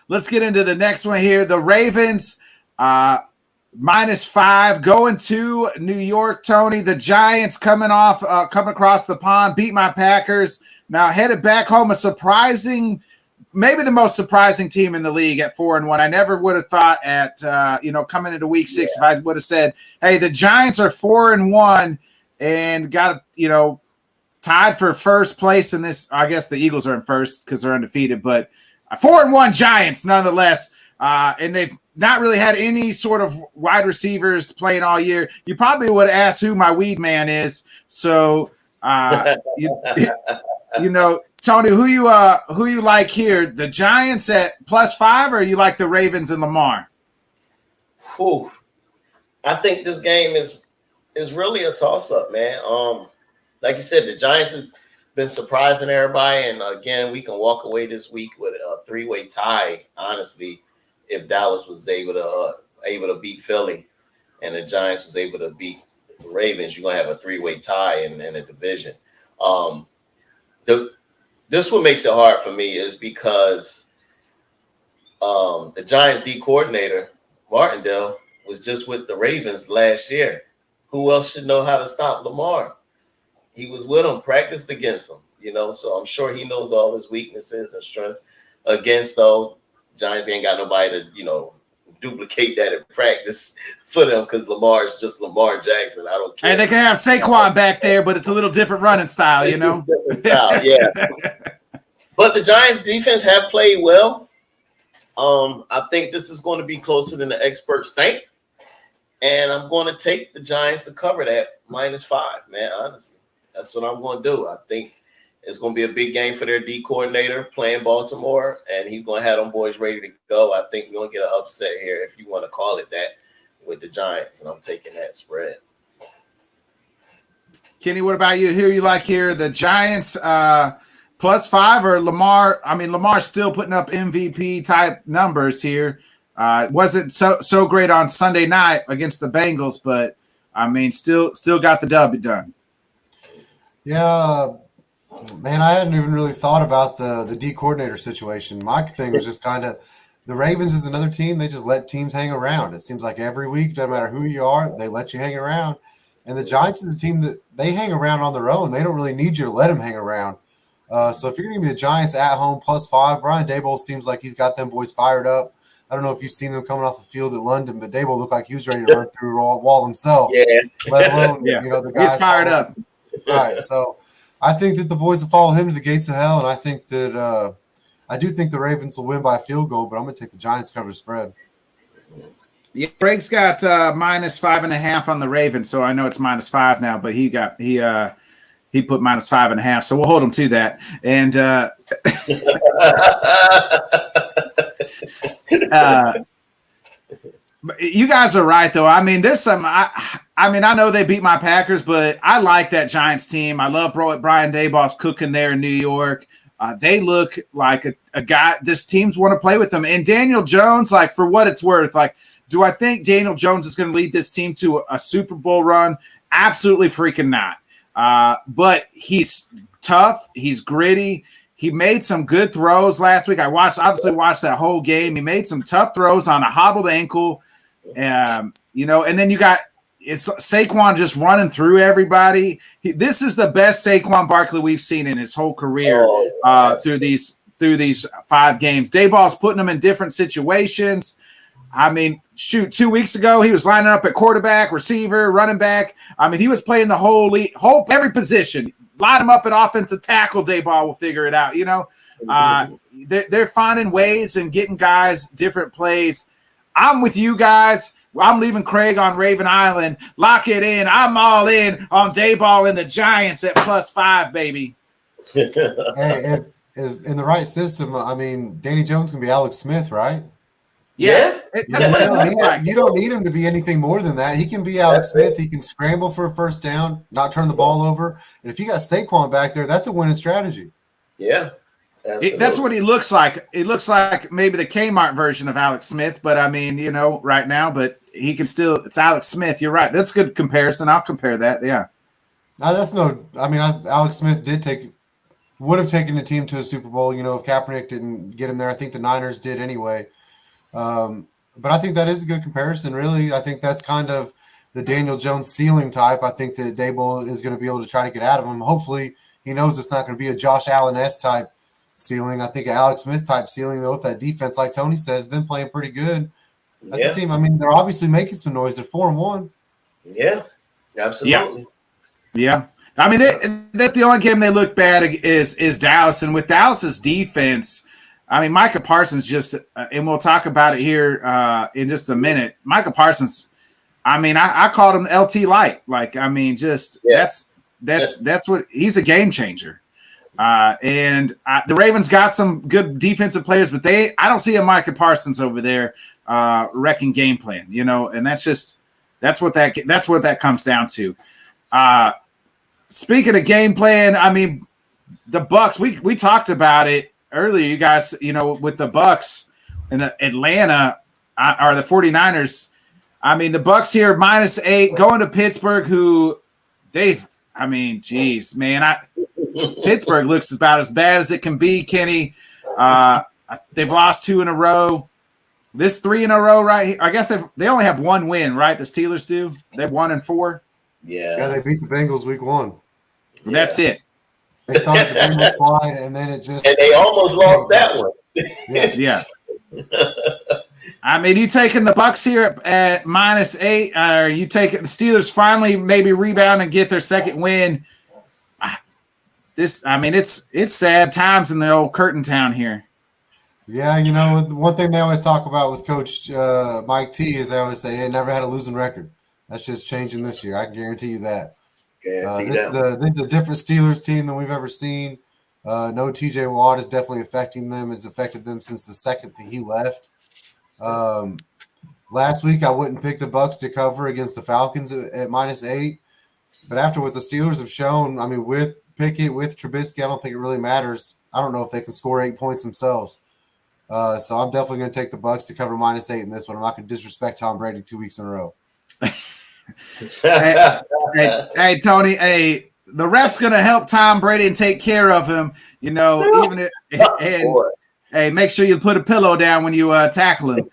Let's get into the next one here. The Ravens, -5 going to New York, Tony. The Giants coming across the pond, beat my Packers. Now headed back home, maybe the most surprising team in the league at 4-1. I never would have thought coming into week 6 if I would have said, hey, the Giants are 4-1 and got, tied for first place in this. I guess the Eagles are in first because they're undefeated, but 4-1 Giants nonetheless. And they've not really had any sort of wide receivers playing all year. You probably would ask who my weed man is. So, Tony, who you like here? The Giants at +5, or you like the Ravens and Lamar? Whew. I think this game is really a toss-up, man. Like you said, the Giants have been surprising everybody, and again, we can walk away this week with a 3-way tie, honestly. If Dallas was able to beat Philly and the Giants was able to beat the Ravens, you're going to have a 3-way tie in a division. This what makes it hard for me is because the Giants D coordinator, Martindale, was just with the Ravens last year. Who else should know how to stop Lamar? He was with him, practiced against him, so I'm sure he knows all his weaknesses and strengths. Though, Giants ain't got nobody to, duplicate that in practice for them because Lamar is just Lamar Jackson. I don't care. And they can have Saquon back there, but it's a little different running style, Different style, yeah. But the Giants defense have played well. I think this is going to be closer than the experts think. And I'm going to take the Giants to cover that -5, man, honestly. That's what I'm going to do. I think it's going to be a big game for their D coordinator playing Baltimore, and he's going to have them boys ready to go. I think we're going to get an upset here, if you want to call it that, with the Giants, and I'm taking that spread. Kenny, what about you? Who you like here? The Giants +5 or Lamar? I mean, Lamar's still putting up MVP-type numbers here. Wasn't so great on Sunday night against the Bengals, but, I mean, still got the W done. Yeah, man, I hadn't even really thought about the D coordinator situation. My thing was just kind of the Ravens is another team. They just let teams hang around. It seems like every week, no matter who you are, they let you hang around. And the Giants is a team that they hang around on their own. They don't really need you to let them hang around. So if you're going to give me the Giants at home +5, Brian Daboll seems like he's got them boys fired up. I don't know if you've seen them coming off the field at London, but Daboll looked like he was ready to run through a wall himself. Yeah. Let alone, the guys. He's fired up. Right. So I think that the boys will follow him to the gates of hell, and I think that I do think the Ravens will win by a field goal, but I'm going to take the Giants cover the spread. Yeah, Craig's got -5.5 on the Ravens, so I know it's -5 now, but he put -5.5, so we'll hold him to that. And you guys are right, though. I mean, there's some. I know they beat my Packers, but I like that Giants team. I love what Brian Daboll's cooking there in New York. They look like a guy. This team's want to play with them. And Daniel Jones, like, for what it's worth, like, do I think Daniel Jones is going to lead this team to a Super Bowl run? Absolutely freaking not. But he's tough. He's gritty. He made some good throws last week. I obviously watched that whole game. He made some tough throws on a hobbled ankle. And then you got Saquon just running through everybody. This is the best Saquon Barkley we've seen in his whole career through these 5 games. Daboll's putting them in different situations. I mean, 2 weeks ago, he was lining up at quarterback, receiver, running back. I mean, he was playing the whole every position. line them up at offensive tackle. Dayball will figure it out. You know, they're finding ways and getting guys different plays. I'm with you guys. I'm leaving Craig on Raven Island. Lock it in. I'm all in on Dayball and the Giants at +5, baby. Hey, if in the right system, I mean, Danny Jones can be Alex Smith, right? Yeah. You don't need him to be anything more than that. He can be Alex Smith. He can scramble for a first down, not turn the ball over. And if you got Saquon back there, that's a winning strategy. Yeah. That's what he looks like. It looks like maybe the Kmart version of Alex Smith, but I mean, you know, right now, but he can still, it's Alex Smith. You're right. That's a good comparison. I'll compare that. Yeah. Alex Smith would have taken the team to a Super Bowl, you know, if Kaepernick didn't get him there. I think the Niners did anyway. But I think that is a good comparison, really. I think that's kind of the Daniel Jones ceiling type. I think that Daboll is going to be able to try to get out of him. Hopefully, he knows it's not going to be a Josh Allen-esque type ceiling. I think an Alex Smith type ceiling, though, if that defense, like Tony said, has been playing pretty good. That's a team. I mean, they're obviously making some noise. They're 4-1. Yeah, absolutely. Yeah. I mean, that the only game they look bad is Dallas, and with Dallas's defense, I mean, Micah Parsons just, and we'll talk about it here in just a minute. Micah Parsons, I mean, I called him LT Light. Like, I mean, just that's what he's a game changer. And the Ravens got some good defensive players, but I don't see a Micah Parsons over there wrecking game plan, you know, and that's what that comes down to. Speaking of game plan, I mean, the Bucks, we talked about it earlier, you guys, you know, with the Bucks in Atlanta or the 49ers. I mean, the Bucks here -8 going to Pittsburgh, who geez, man, Pittsburgh looks about as bad as it can be, Kenny. They've lost 2 in a row. This 3 in a row right here. I guess they only have 1 win, right? The Steelers do. They're 1-4. Yeah, they beat the Bengals week 1. Yeah. That's it. They started the Bengals slide, and then it just and they almost lost that one. Yeah. I mean, you taking the Bucks here at -8, or you taking the Steelers finally maybe rebound and get their second win? It's sad times in the old Curtain Town here. Yeah, you know, one thing they always talk about with Coach Mike T is they always say he never had a losing record. That's just changing this year. I can guarantee you that. This is a different Steelers team than we've ever seen. No TJ Watt is definitely affecting them. It's affected them since the second that he left. Last week, I wouldn't pick the Bucks to cover against the Falcons at -8. But after what the Steelers have shown, I mean, with Pickett, with Trubisky, I don't think it really matters. I don't know if they can score 8 points themselves. So I'm definitely going to take the Bucks to cover -8 in this one. I'm not going to disrespect Tom Brady 2 weeks in a row. Hey, Tony. Hey, the ref's gonna help Tom Brady and take care of him. You know, hey, make sure you put a pillow down when you tackle him.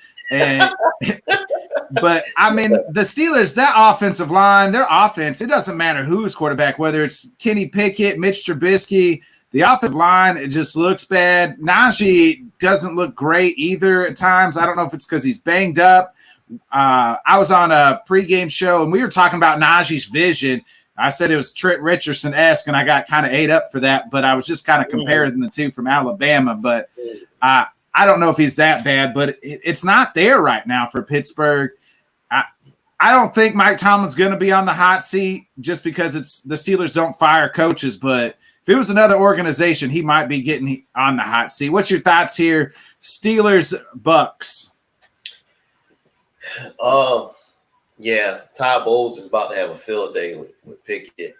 But I mean, the Steelers, that offensive line, their offense, it doesn't matter who's quarterback, whether it's Kenny Pickett, Mitch Trubisky. The offensive line, it just looks bad. Najee doesn't look great either at times. I don't know if it's because he's banged up. I was on a pregame show, and we were talking about Najee's vision. I said it was Trent Richardson-esque, and I got kind of ate up for that, but I was just kind of comparing the two from Alabama. But I don't know if he's that bad, but it's not there right now for Pittsburgh. I don't think Mike Tomlin's going to be on the hot seat just because it's the Steelers don't fire coaches, but if it was another organization, he might be getting on the hot seat. What's your thoughts here? Steelers, Bucks. Yeah, Ty Bowles is about to have a field day with Pickett.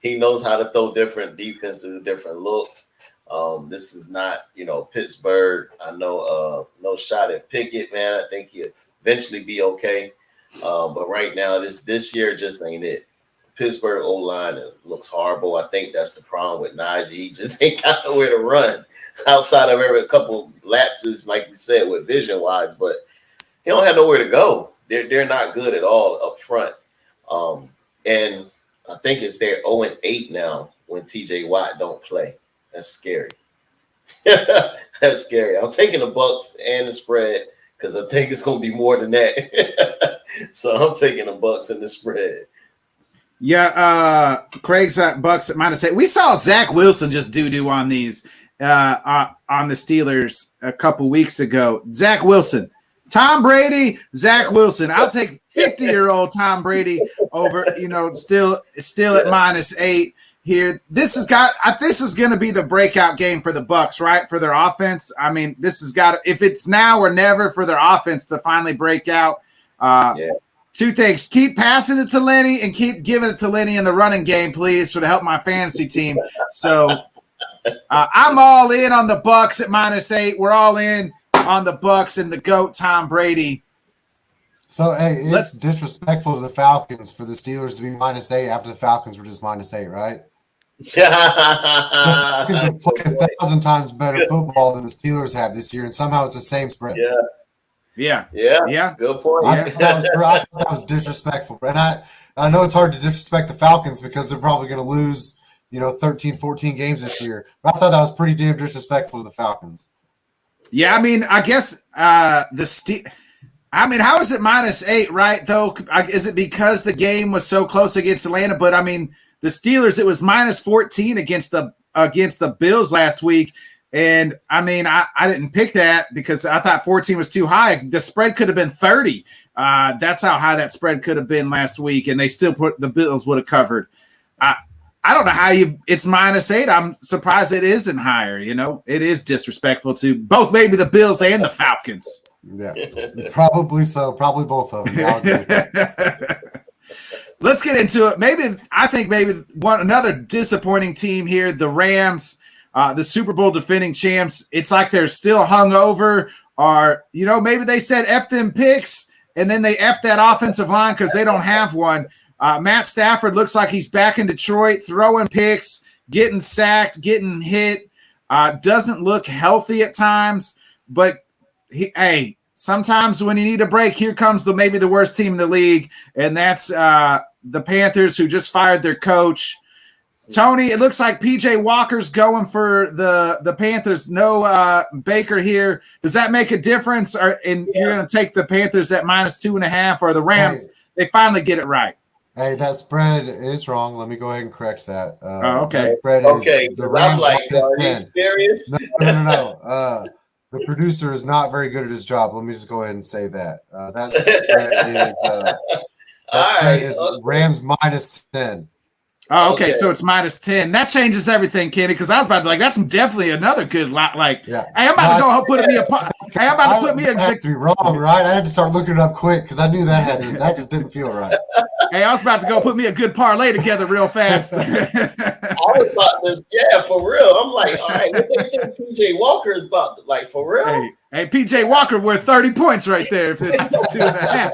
He knows how to throw different defenses, different looks. This is not, Pittsburgh. I know no shot at Pickett, man. I think he'll eventually be okay. But right now, this year just ain't it. Pittsburgh O-line looks horrible. I think that's the problem with Najee. He just ain't got nowhere to run outside of every couple lapses, like you said, with vision-wise. But he don't have nowhere to go. They're not good at all up front. And I think it's their 0-8 now when TJ Watt don't play. That's scary. That's scary. I'm taking the Bucks and the spread because I think it's going to be more than that. So I'm taking the Bucks and the spread. Yeah, Craig's at Bucks at -8. We saw Zach Wilson just doo-doo on these on the Steelers a couple weeks ago. Zach Wilson. Tom Brady, Zach Wilson. I'll take 50-year-old Tom Brady over, still at -8 here. This is going to be the breakout game for the Bucks, right? For their offense. I mean, if it's now or never for their offense to finally break out. Two things: keep passing it to Lenny and keep giving it to Lenny in the running game, please, to help my fantasy team. So I'm all in on the Bucks at -8. We're all in on the Bucks and the GOAT Tom Brady. So hey, it's disrespectful to the Falcons for the Steelers to be -8 after the Falcons were just -8, right? The Falcons have played 1,000 times better football than the Steelers have this year, and somehow it's the same spread. Yeah. Good point. I thought that was disrespectful. And I know it's hard to disrespect the Falcons because they're probably going to lose, 13, 14 games this year. But I thought that was pretty damn disrespectful to the Falcons. Yeah, I mean, I guess how is it -8, right, though? Is it because the game was so close against Atlanta? But, I mean, the Steelers, it was -14 against the Bills last week. And, I mean, I didn't pick that because I thought 14 was too high. The spread could have been 30. That's how high that spread could have been last week, and they still the Bills would have covered. I don't know how it's -8. I'm surprised it isn't higher. It is disrespectful to both, maybe the Bills and the Falcons. Yeah, probably so. Probably both of them. I'll agree. Let's get into it. I think another disappointing team here, the Rams, the Super Bowl defending champs. It's like they're still hungover, or maybe they said F them picks, and then they F that offensive line because they don't have one. Matt Stafford looks like he's back in Detroit, throwing picks, getting sacked, getting hit. Doesn't look healthy at times, but sometimes when you need a break, here comes maybe the worst team in the league, and that's the Panthers, who just fired their coach. Tony, it looks like PJ Walker's going for the Panthers. No Baker here. Does that make a difference? You're going to take the Panthers at -2.5, or the Rams? They finally get it right. Hey, that spread is wrong. Let me go ahead and correct that. Okay. That spread is the Rams -10. Serious? No. The producer is not very good at his job. Let me just go ahead and say that. That spread is Rams -10. Oh, okay. So it's -10. That changes everything, Kenny, because I was about to that's definitely another good lot. Yeah. Hey, I'm about to go put me a. Hey, I'm about to put me a. Had to be wrong, right? I had to start looking it up quick because I knew that just didn't feel right. Hey, I was about to go put me a good parlay together real fast. I was about this, for real. I'm like, all right, what do you think PJ Walker is about? For real? Hey, PJ Walker worth 30 points right there if it's 2.5.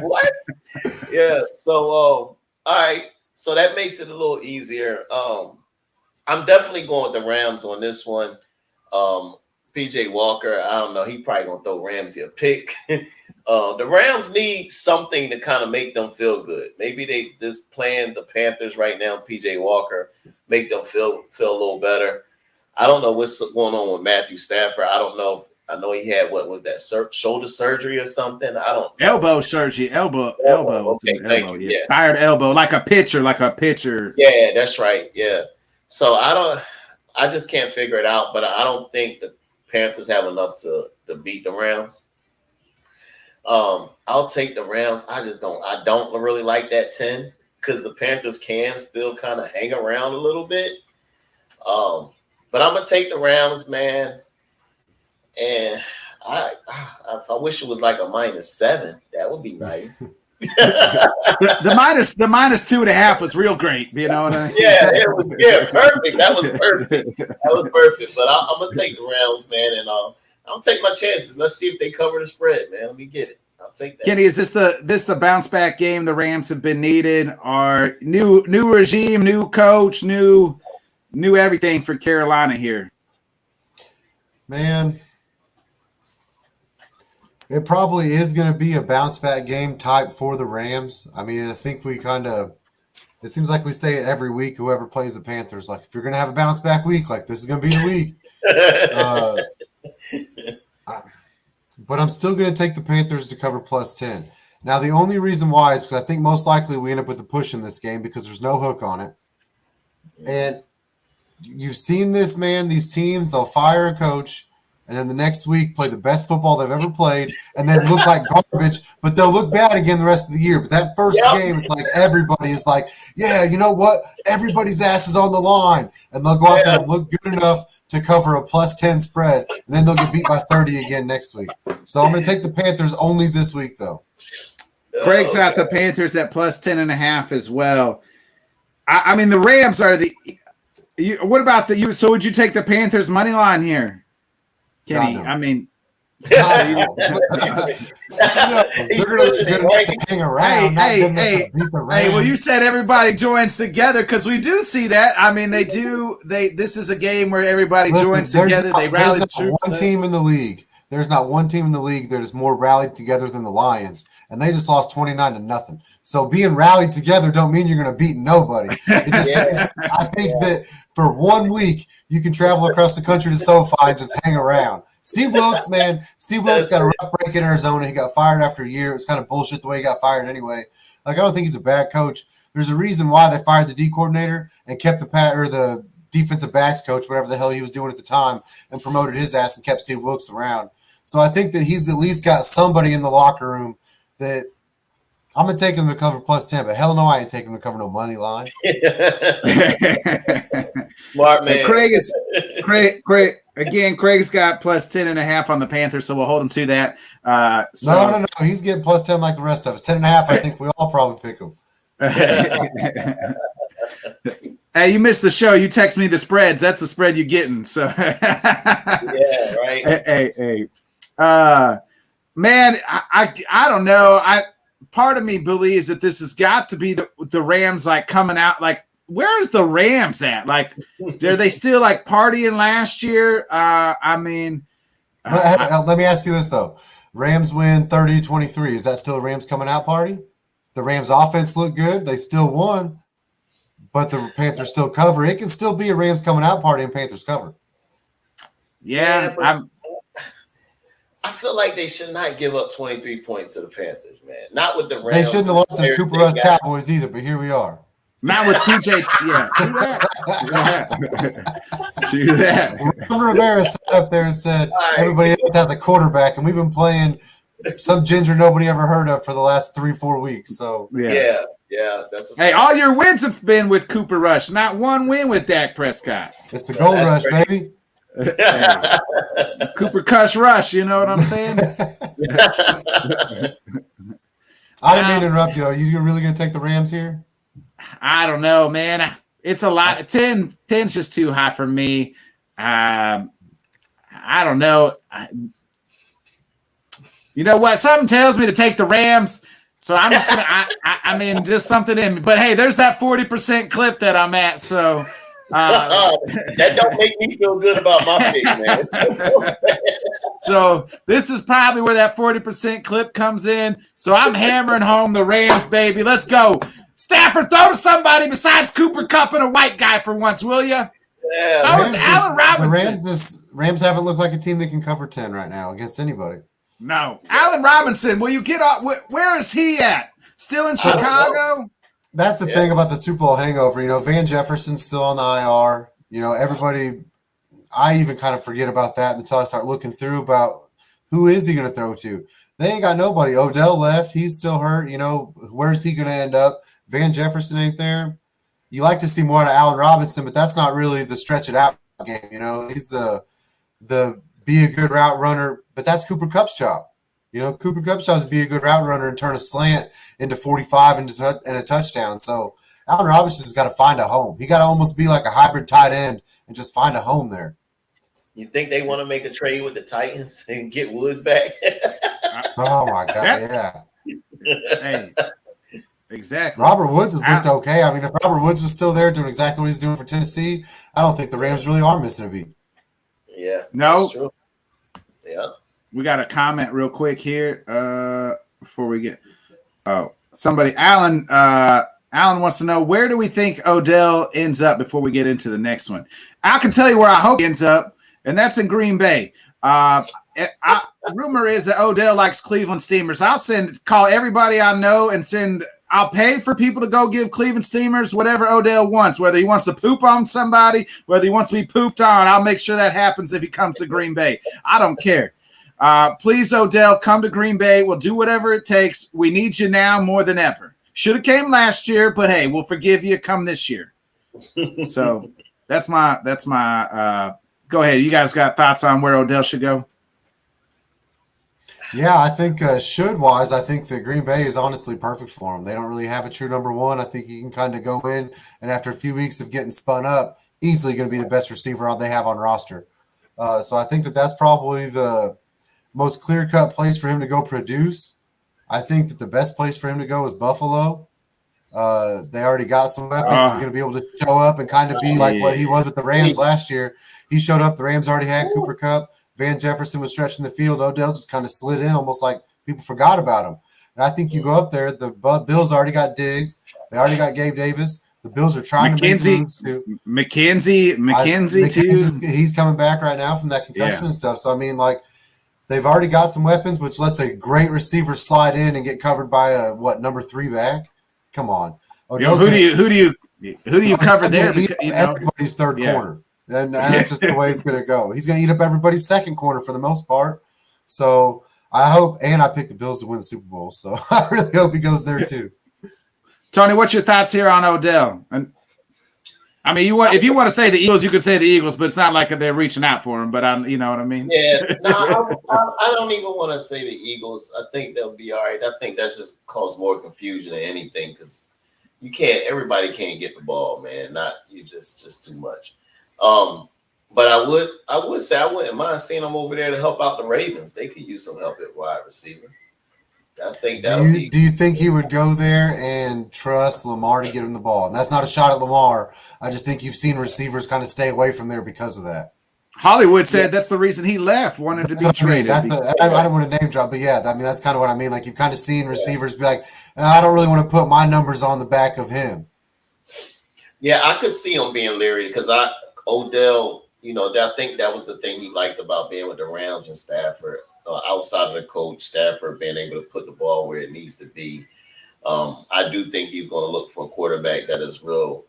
What? Yeah. So, all right. So that makes it a little easier. I'm definitely going with the Rams on this one. PJ Walker, I don't know. He probably going to throw Ramsey a pick. The Rams need something to kind of make them feel good. Maybe they just playing the Panthers right now, PJ Walker, make them feel a little better. I don't know what's going on with Matthew Stafford. I don't know. I know he had, what was that, shoulder surgery or something? I don't know. Elbow surgery. Elbow. Okay, thank you. Yeah. Tired elbow, like a pitcher. Yeah, that's right. Yeah. So I just can't figure it out, but I don't think the Panthers have enough to beat the Rams. I'll take the Rams. I don't really like that 10 because the Panthers can still kind of hang around a little bit. But I'm going to take the Rams, man. And I wish it was like a -7. That would be nice. the -2.5 was real great. You know what I mean? Perfect. That was perfect. But I'm gonna take the Rams, man, and I'll take my chances. Let's see if they cover the spread, man. Let me get it. I'll take that. Kenny, is this the bounce back game the Rams have been needed? Or new regime, new coach, new everything for Carolina here? Man, it probably is going to be a bounce back game type for the Rams. I mean, I think it seems like we say it every week, whoever plays the Panthers, like, if you're going to have a bounce back week, like, this is going to be the week. But I'm still going to take the Panthers to cover +10. Now, the only reason why is because I think most likely we end up with a push in this game because there's no hook on it. And you've seen this, man. These teams, they'll fire a coach, and then the next week play the best football they've ever played, and then look like garbage, but they'll look bad again the rest of the year. But that first game, it's like everybody is like, yeah, you know what? Everybody's ass is on the line. And they'll go out there and look good enough to cover a +10 spread, and then they'll get beat by 30 again next week. So I'm going to take the Panthers only this week, though. Craig's got the Panthers at +10.5 as well. I mean, the Rams are the – what about the – you? So would you take the Panthers money line here? Kenny, God, no. I mean, they're going to good enough to hang around. Hey, well, you said everybody joins together because we do see that. I mean, they do. This is a game where everybody joins together. They rally the troops. One team in the league. There's not one team in the league that is more rallied together than the Lions, and they just lost 29-0. So being rallied together don't mean you're going to beat nobody. It just means, I think that for 1 week you can travel across the country to SoFi and just hang around. Steve Wilkes, man. Steve Wilkes got a rough break in Arizona. He got fired after a year. It was kind of bullshit the way he got fired anyway. Like, I don't think he's a bad coach. There's a reason why they fired the D coordinator and kept the defensive backs coach, whatever the hell he was doing at the time, and promoted his ass and kept Steve Wilkes around. So I think that he's at least got somebody in the locker room that I'm going to take him to cover +10, but hell no, I ain't taking him to cover no money line. Smart man. Craig's got +10.5 on the Panthers, so we'll hold him to that. No. He's getting +10 like the rest of us. 10.5, I think we all probably pick him. Hey, you missed the show. You text me the spreads. That's the spread you're getting. So Yeah, right. Hey. Man, I don't know. Part of me believes that this has got to be the Rams like coming out. Like, where's the Rams at? Like, are they still like partying last year? I mean, let me ask you this though: Rams win 30-23. Is that still a Rams coming out party? The Rams offense looked good. They still won, but the Panthers still cover. It can still be a Rams coming out party and Panthers cover. Yeah, I feel like they should not give up 23 points to the Panthers, man. Not with the Rams. They shouldn't have lost to the Cooper Rush Cowboys either, but here we are. not with PJ. Yeah, do that. Rivera sat up there and said everybody else has a quarterback, and we've been playing some ginger nobody ever heard of for the last 3-4 weeks. So yeah. Hey, all your wins have been with Cooper Rush. Not one win with Dak Prescott. It's the gold rush, baby. Hey, Cooper Cush Rush, you know what I'm saying? I didn't mean to interrupt you. Are you really going to take the Rams here? I don't know, man. It's a lot. 10's just too high for me. I don't know. You know what? Something tells me to take the Rams. So I'm just going to – I mean, just something in me. But, hey, there's that 40% clip that I'm at. So – that don't make me feel good about my pick, man. So this is probably where that 40% clip comes in. So I'm hammering home the Rams, baby. Let's go. Stafford, throw to somebody besides Cooper Kupp and a white guy for once, will you? Yeah, Allen Robinson. Rams haven't looked like a team that can cover 10 right now against anybody. No. Allen Robinson, will you get off? Where is he at? Still in Chicago? That's the thing about the Super Bowl hangover. You know, Van Jefferson's still on the IR. You know, everybody – I even kind of forget about that until I start looking through about who is he going to throw to. They ain't got nobody. Odell left. He's still hurt. You know, where's he going to end up? Van Jefferson ain't there. You like to see more out of Allen Robinson, but that's not really the stretch it out game. You know, he's the be a good route runner, but that's Cooper Kupp's job. You know, Cooper Kupp's job is to be a good route runner and turn a slant into 45 and a touchdown. So Allen Robinson's got to find a home. He got to almost be like a hybrid tight end and just find a home there. You think they want to make a trade with the Titans and get Woods back? Oh, my God, yeah. Hey, exactly. Robert Woods has looked okay. I mean, if Robert Woods was still there doing exactly what he's doing for Tennessee, I don't think the Rams really are missing a beat. Yeah. No. That's true. Yeah. We got a comment real quick here before we get somebody. Alan wants to know, where do we think Odell ends up before we get into the next one? I can tell you where I hope he ends up, and that's in Green Bay. rumor is that Odell likes Cleveland Steamers. Call everybody I know and I'll pay for people to go give Cleveland Steamers whatever Odell wants, whether he wants to poop on somebody, whether he wants to be pooped on. I'll make sure that happens if he comes to Green Bay. I don't care. Please, Odell, come to Green Bay. We'll do whatever it takes. We need you now more than ever. Should have came last year, but hey, we'll forgive you. Come this year. So that's my go ahead. You guys got thoughts on where Odell should go? Yeah, I think I think that Green Bay is honestly perfect for him. They don't really have a true number one. I think he can kind of go in, and after a few weeks of getting spun up, easily going to be the best receiver they have on roster. So I think that's probably the most clear-cut place for him to go produce. I think that the best place for him to go is Buffalo. They already got some weapons. He's going to be able to show up and kind of be like what he was with the Rams last year. He showed up. The Rams already had Cooper Kupp. Van Jefferson was stretching the field. Odell just kind of slid in almost like people forgot about him. And I think you go up there, the Bills already got Diggs. They already got Gabe Davis. The Bills are trying to make moves too. McKenzie too. He's coming back right now from that concussion and stuff. So, I mean, like, they've already got some weapons, which lets a great receiver slide in and get covered by a, number 3 back? Come on. Who do you cover there? Everybody's third corner. And that's just the way it's going to go. He's going to eat up everybody's second corner for the most part. So I hope, and I picked the Bills to win the Super Bowl. So I really hope he goes there too. Tony, what's your thoughts here on Odell? And I mean, if you want to say the Eagles, you could say the Eagles, but it's not like they're reaching out for him. But you know what I mean? Yeah, no, I don't even want to say the Eagles. I think they'll be all right. I think that's just cause more confusion than anything because everybody can't get the ball, man. Just too much. But I would say I wouldn't mind seeing them over there to help out the Ravens. They could use some help at wide receiver. I think that do you think he would go there and trust Lamar to get him the ball? And that's not a shot at Lamar. I just think you've seen receivers kind of stay away from there because of that. Hollywood said that's the reason he left, wanted to be traded. I don't want to name drop, but yeah, I mean that's kind of what I mean. Like you've kind of seen receivers be like, I don't really want to put my numbers on the back of him. Yeah, I could see him being leery because Odell, I think that was the thing he liked about being with the Rams and Stafford. Outside of the coach, Stafford being able to put the ball where it needs to be. I do think he's going to look for a quarterback that is real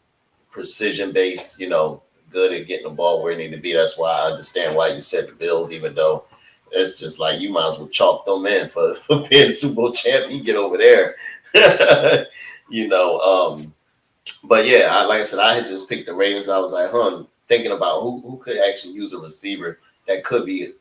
precision-based, good at getting the ball where it needs to be. That's why I understand why you said the Bills, even though it's just like you might as well chalk them in for being Super Bowl champion. You get over there. But yeah, like I said, I had just picked the Ravens. I was like, thinking about who could actually use a receiver that could be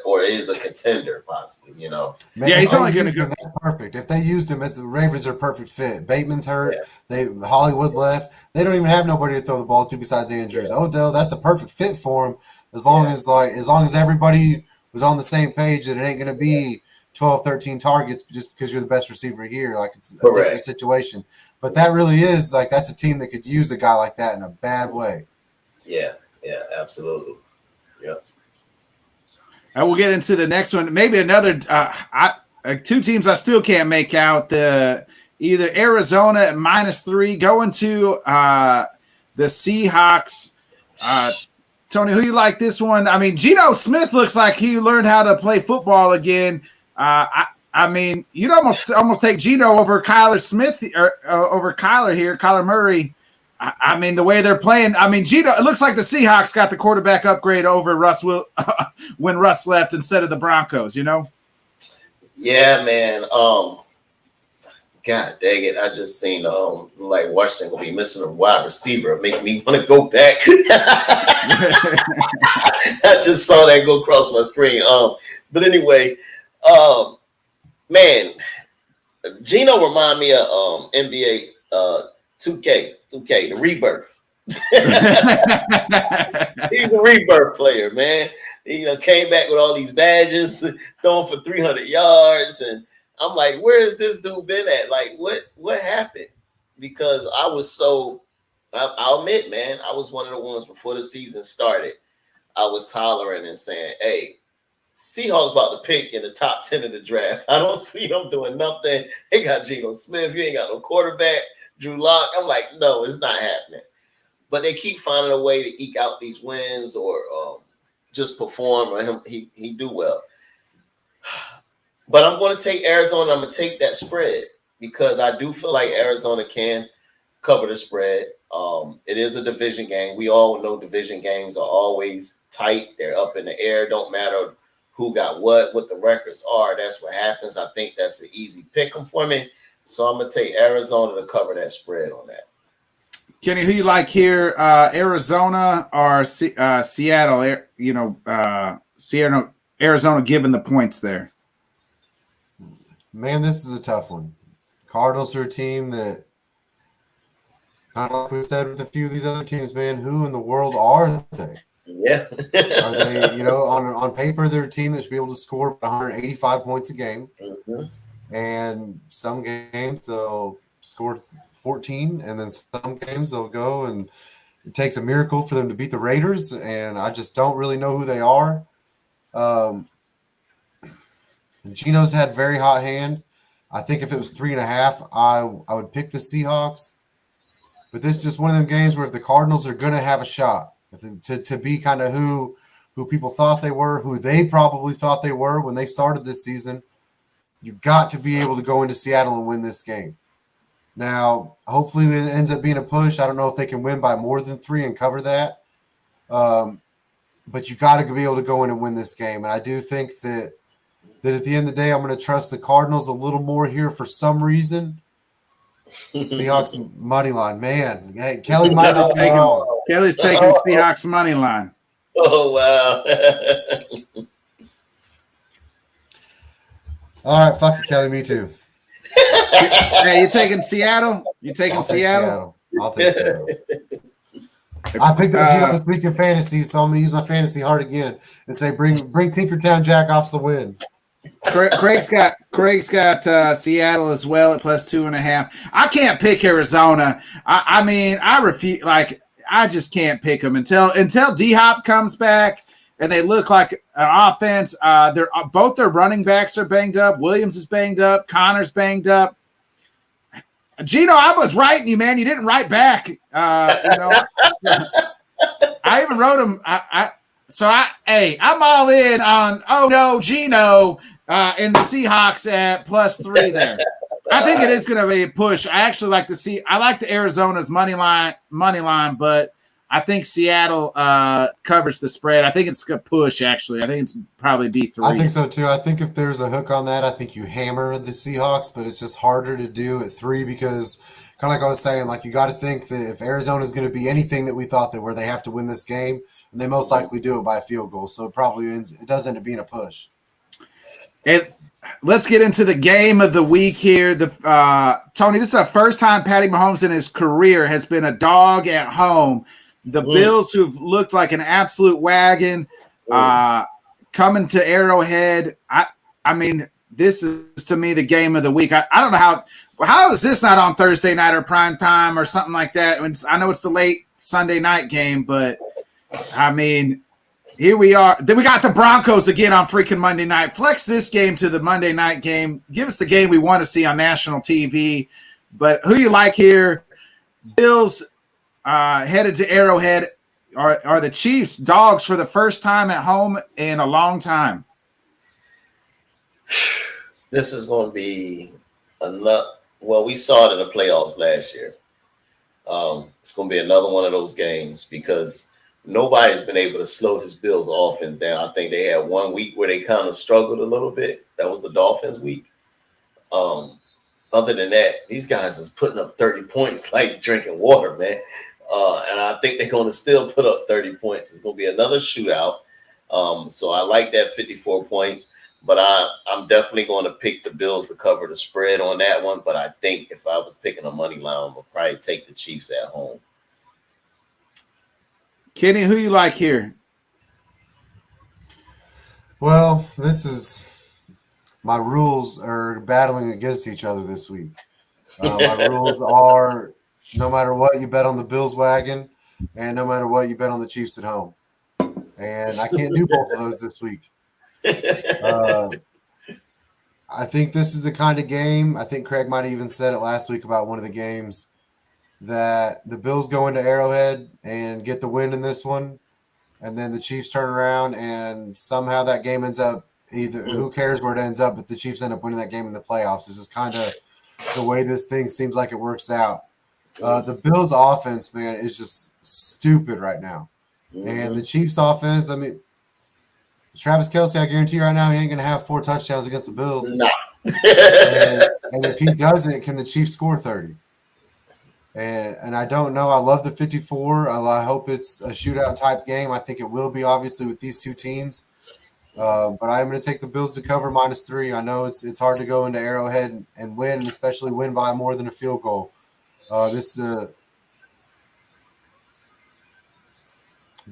or is a contender possibly, Man, he's only going to go. That's perfect. If they used him as the Ravens are perfect fit. Bateman's hurt. Yeah. Hollywood left. They don't even have nobody to throw the ball to besides Andrews. Yeah. Odell, that's a perfect fit for him as long as everybody was on the same page that it ain't going to be 12, 13 targets just because you're the best receiver here. Like it's a different situation. But that really is that's a team that could use a guy like that in a bad way. Yeah, absolutely. Yeah. We'll get into the next one. Maybe another two teams I still can't make out. Either Arizona at -3 going to the Seahawks. Tony, who you like this one? I mean, Geno Smith looks like he learned how to play football again. I mean, you'd almost take Geno over Kyler Smith or over Kyler Murray. I mean, the way they're playing. I mean, Geno. It looks like the Seahawks got the quarterback upgrade over Russ when Russ left instead of the Broncos. Yeah, man. God dang it! I just seen like Washington gonna be missing a wide receiver, making me want to go back. I just saw that go across my screen. But anyway, man, Geno remind me of NBA 2K, the rebirth. He's a rebirth player, man. He came back with all these badges, throwing for 300 yards, and I'm like, where has this dude been at? Like, what happened? Because I was I'll admit, man, I was one of the ones before the season started. I was hollering and saying, hey, Seahawks about to pick in the top 10 of the draft. I don't see them doing nothing. They got Geno Smith. You ain't got no quarterback. Drew Lock. I'm like, no, it's not happening. But they keep finding a way to eke out these wins or just perform. Or he do well. But I'm going to take Arizona. I'm going to take that spread because I do feel like Arizona can cover the spread. It is a division game. We all know division games are always tight. They're up in the air. Don't matter who got what the records are. That's what happens. I think that's an easy pick 'em for me. So I'm going to take Arizona to cover that spread on that. Kenny, who you like here? Arizona or Seattle? Seattle, Arizona giving the points there. Man, this is a tough one. Cardinals are a team that, kind of like we said with a few of these other teams, man, who in the world are they? Yeah. Are they, on paper, they're a team that should be able to score 185 points a game. Mm-hmm. And some games they'll score 14, and then some games they'll go and it takes a miracle for them to beat the Raiders, and I just don't really know who they are. Geno's had very hot hand. I think if it was 3.5, I would pick the Seahawks. But this is just one of them games where if the Cardinals are going to have a shot, to be kind of who people thought they were, who they probably thought they were when they started this season, you got to be able to go into Seattle and win this game. Now, hopefully it ends up being a push. I don't know if they can win by more than 3 and cover that. But you got to be able to go in and win this game. And I do think that at the end of the day, I'm going to trust the Cardinals a little more here for some reason. Seahawks money line, man. Hey, Kelly might have taken wrong. Kelly's taking Seahawks money line. Oh, wow. All right, fuck it, Kelly. Me too. Hey, you taking Seattle? You taking Seattle? I'll take Seattle. I picked up Gino this week in fantasy, so I'm going to use my fantasy heart again and say bring Tinkertown Jackoffs the win. Craig's got Seattle as well at +2.5. I can't pick Arizona. I refuse. Like, I just can't pick them until D-Hop comes back and they look like an offense. Both their running backs are banged up. Williams is banged up. Connor's banged up. Gino, I was writing you, man. You didn't write back. I even wrote him. I'm all in on. Oh no, Gino. And the Seahawks at +3 there. I think it is going to be a push. I actually like to see. I like the Arizona's money line, but I think Seattle covers the spread. I think it's a push. Actually, I think it's probably B3. I think so too. I think if there's a hook on that, I think you hammer the Seahawks, but it's just harder to do at 3 because, kind of like I was saying, like you got to think that if Arizona is going to be anything that we thought they were, they have to win this game, and they most likely do it by a field goal. So it does end up being a push. And let's get into the game of the week here. Tony, this is the first time Patty Mahomes in his career has been a dog at home. The Bills, who've looked like an absolute wagon, coming to Arrowhead. I mean, this is to me the game of the week. I don't know how is this not on Thursday night or prime time or something like that. I know it's the late Sunday night game, but I mean. Here we are. Then we got the Broncos again on freaking Monday night. Flex this game to the Monday night game. Give us the game we want to see on national TV. But who you like here? Bills headed to Arrowhead. Are the Chiefs dogs for the first time at home in a long time? This is going to be we saw it in the playoffs last year. It's going to be another one of those games because nobody's been able to slow this Bills offense down. I think they had 1 week where they kind of struggled a little bit. That was the Dolphins week. Other than that, these guys is putting up 30 points like drinking water, man. And I think they're going to still put up 30 points. It's going to be another shootout. So I like that 54 points. But I'm definitely going to pick the Bills to cover the spread on that one. But I think if I was picking a money line, I would probably take the Chiefs at home. Kenny, who you like here? Well, my rules are battling against each other this week. My rules are no matter what, you bet on the Bills wagon, and no matter what, you bet on the Chiefs at home. And I can't do both of those this week. I think this is the kind of game, I think Craig might have even said it last week about one of the games, that the Bills go into Arrowhead and get the win in this one, and then the Chiefs turn around and somehow that game ends up either who cares where it ends up, but the Chiefs end up winning that game in the playoffs. It's just kind of the way this thing seems like it works out. The Bills' offense, man, is just stupid right now. And the Chiefs' offense, I mean, Travis Kelce, I guarantee you right now, he ain't going to have 4 touchdowns against the Bills. Nah. and if he doesn't, can the Chiefs score 30? And I don't know. I love the 54. I hope it's a shootout type game. I think it will be, obviously, with these two teams. But I'm going to take the Bills to cover -3. I know it's hard to go into Arrowhead and win, and especially win by more than a field goal.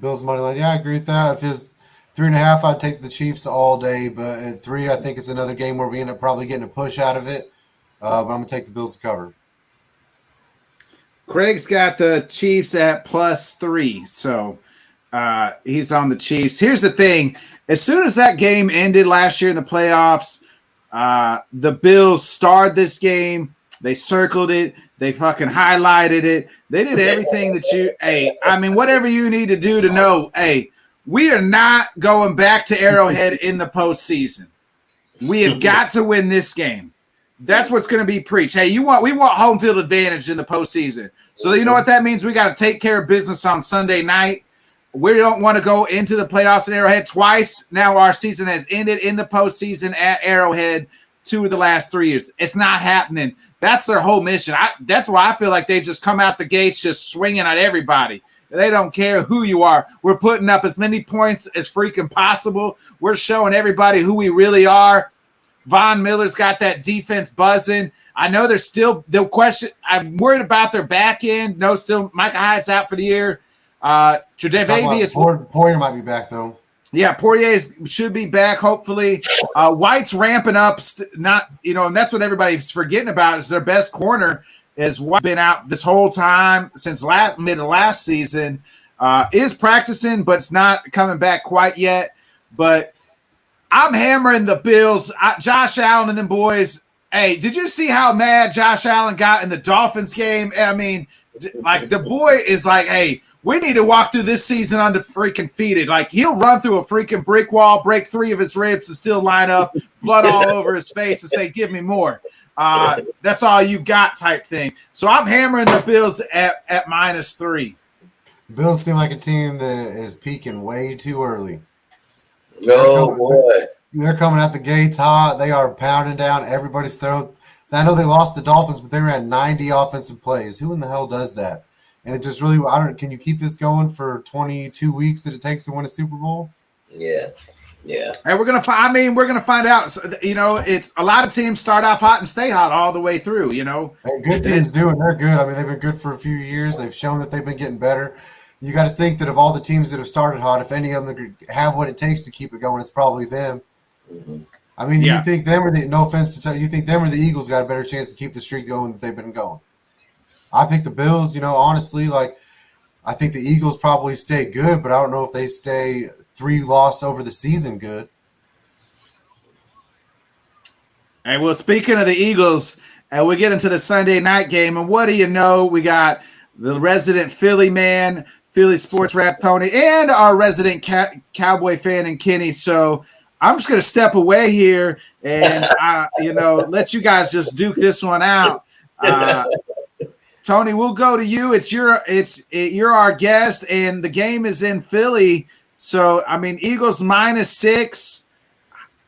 Bills money line. Yeah, I agree with that. If it's 3.5, I'd take the Chiefs all day. But at 3, I think it's another game where we end up probably getting a push out of it. But I'm going to take the Bills to cover. Craig's got the Chiefs at +3, so he's on the Chiefs. Here's the thing. As soon as that game ended last year in the playoffs, the Bills starred this game. They circled it. They fucking highlighted it. They did everything that whatever you need to do to know, we are not going back to Arrowhead in the postseason. We have got to win this game. That's what's going to be preached. We want home field advantage in the postseason. So you know what that means? We got to take care of business on Sunday night. We don't want to go into the playoffs at Arrowhead twice. Now our season has ended in the postseason at Arrowhead 2 of the last 3 years. It's not happening. That's their whole mission. That's why I feel like they just come out the gates just swinging at everybody. They don't care who you are. We're putting up as many points as freaking possible. We're showing everybody who we really are. Von Miller's got that defense buzzing. I know there's still the question. I'm worried about their back end. No, still Micah Hyde's out for the year. Poirier might be back though. Yeah, Poirier should be back hopefully. White's ramping up. And that's what everybody's forgetting about is their best corner is White's been out this whole time since mid of last season. Is practicing, but it's not coming back quite yet. But I'm hammering the Bills. Josh Allen and them boys. Hey, did you see how mad Josh Allen got in the Dolphins game? I mean, like the boy is like, hey, we need to walk through this season undefeated. Like he'll run through a freaking brick wall, break 3 of his ribs and still line up, blood all over his face and say, give me more. That's all you got type thing. So I'm hammering the Bills at -3. Bills seem like a team that is peaking way too early. No, boy. They're coming out the gates hot. They are pounding down everybody's throat. I know they lost the Dolphins, but they ran 90 offensive plays. Who in the hell does that? And it just really, can you keep this going for 22 weeks that it takes to win a Super Bowl? Yeah. And we're gonna find out. So, it's a lot of teams start off hot and stay hot all the way through. And good teams do, and they're good. I mean, they've been good for a few years. They've shown that they've been getting better. You got to think that of all the teams that have started hot, if any of them have what it takes to keep it going, it's probably them. Mm-hmm. I mean, You think them or no offense to tell you think them or the Eagles got a better chance to keep the streak going that they've been going? I pick the Bills. Honestly, I think the Eagles probably stay good, but I don't know if they stay 3 loss over the season good. Hey, well, speaking of the Eagles, we get into the Sunday night game, and what do you know? We got the resident Philly man, Philly sports rap Tony, and our resident Cowboy fan and Kenny. So I'm just going to step away here and, let you guys just duke this one out. Tony, we'll go to you. You're our guest, and the game is in Philly. So, I mean, Eagles -6.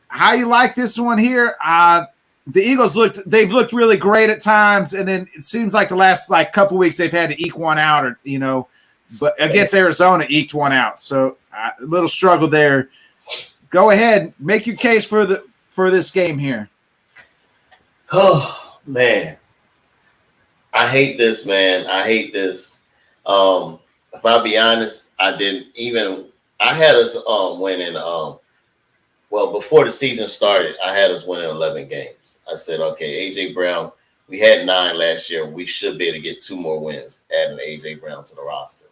How you like this one here? The Eagles they've looked really great at times, and then it seems like the last couple weeks they've had to eke one out, but against Arizona eked one out. So a little struggle there. Go ahead, make your case for this game here. Oh man, I hate this, man. I hate this. If I'll be honest, I had us winning. Well, before the season started, I had us winning 11 games. I said, okay, A.J. Brown, we had 9 last year. We should be able to get 2 more wins, adding A.J. Brown to the roster.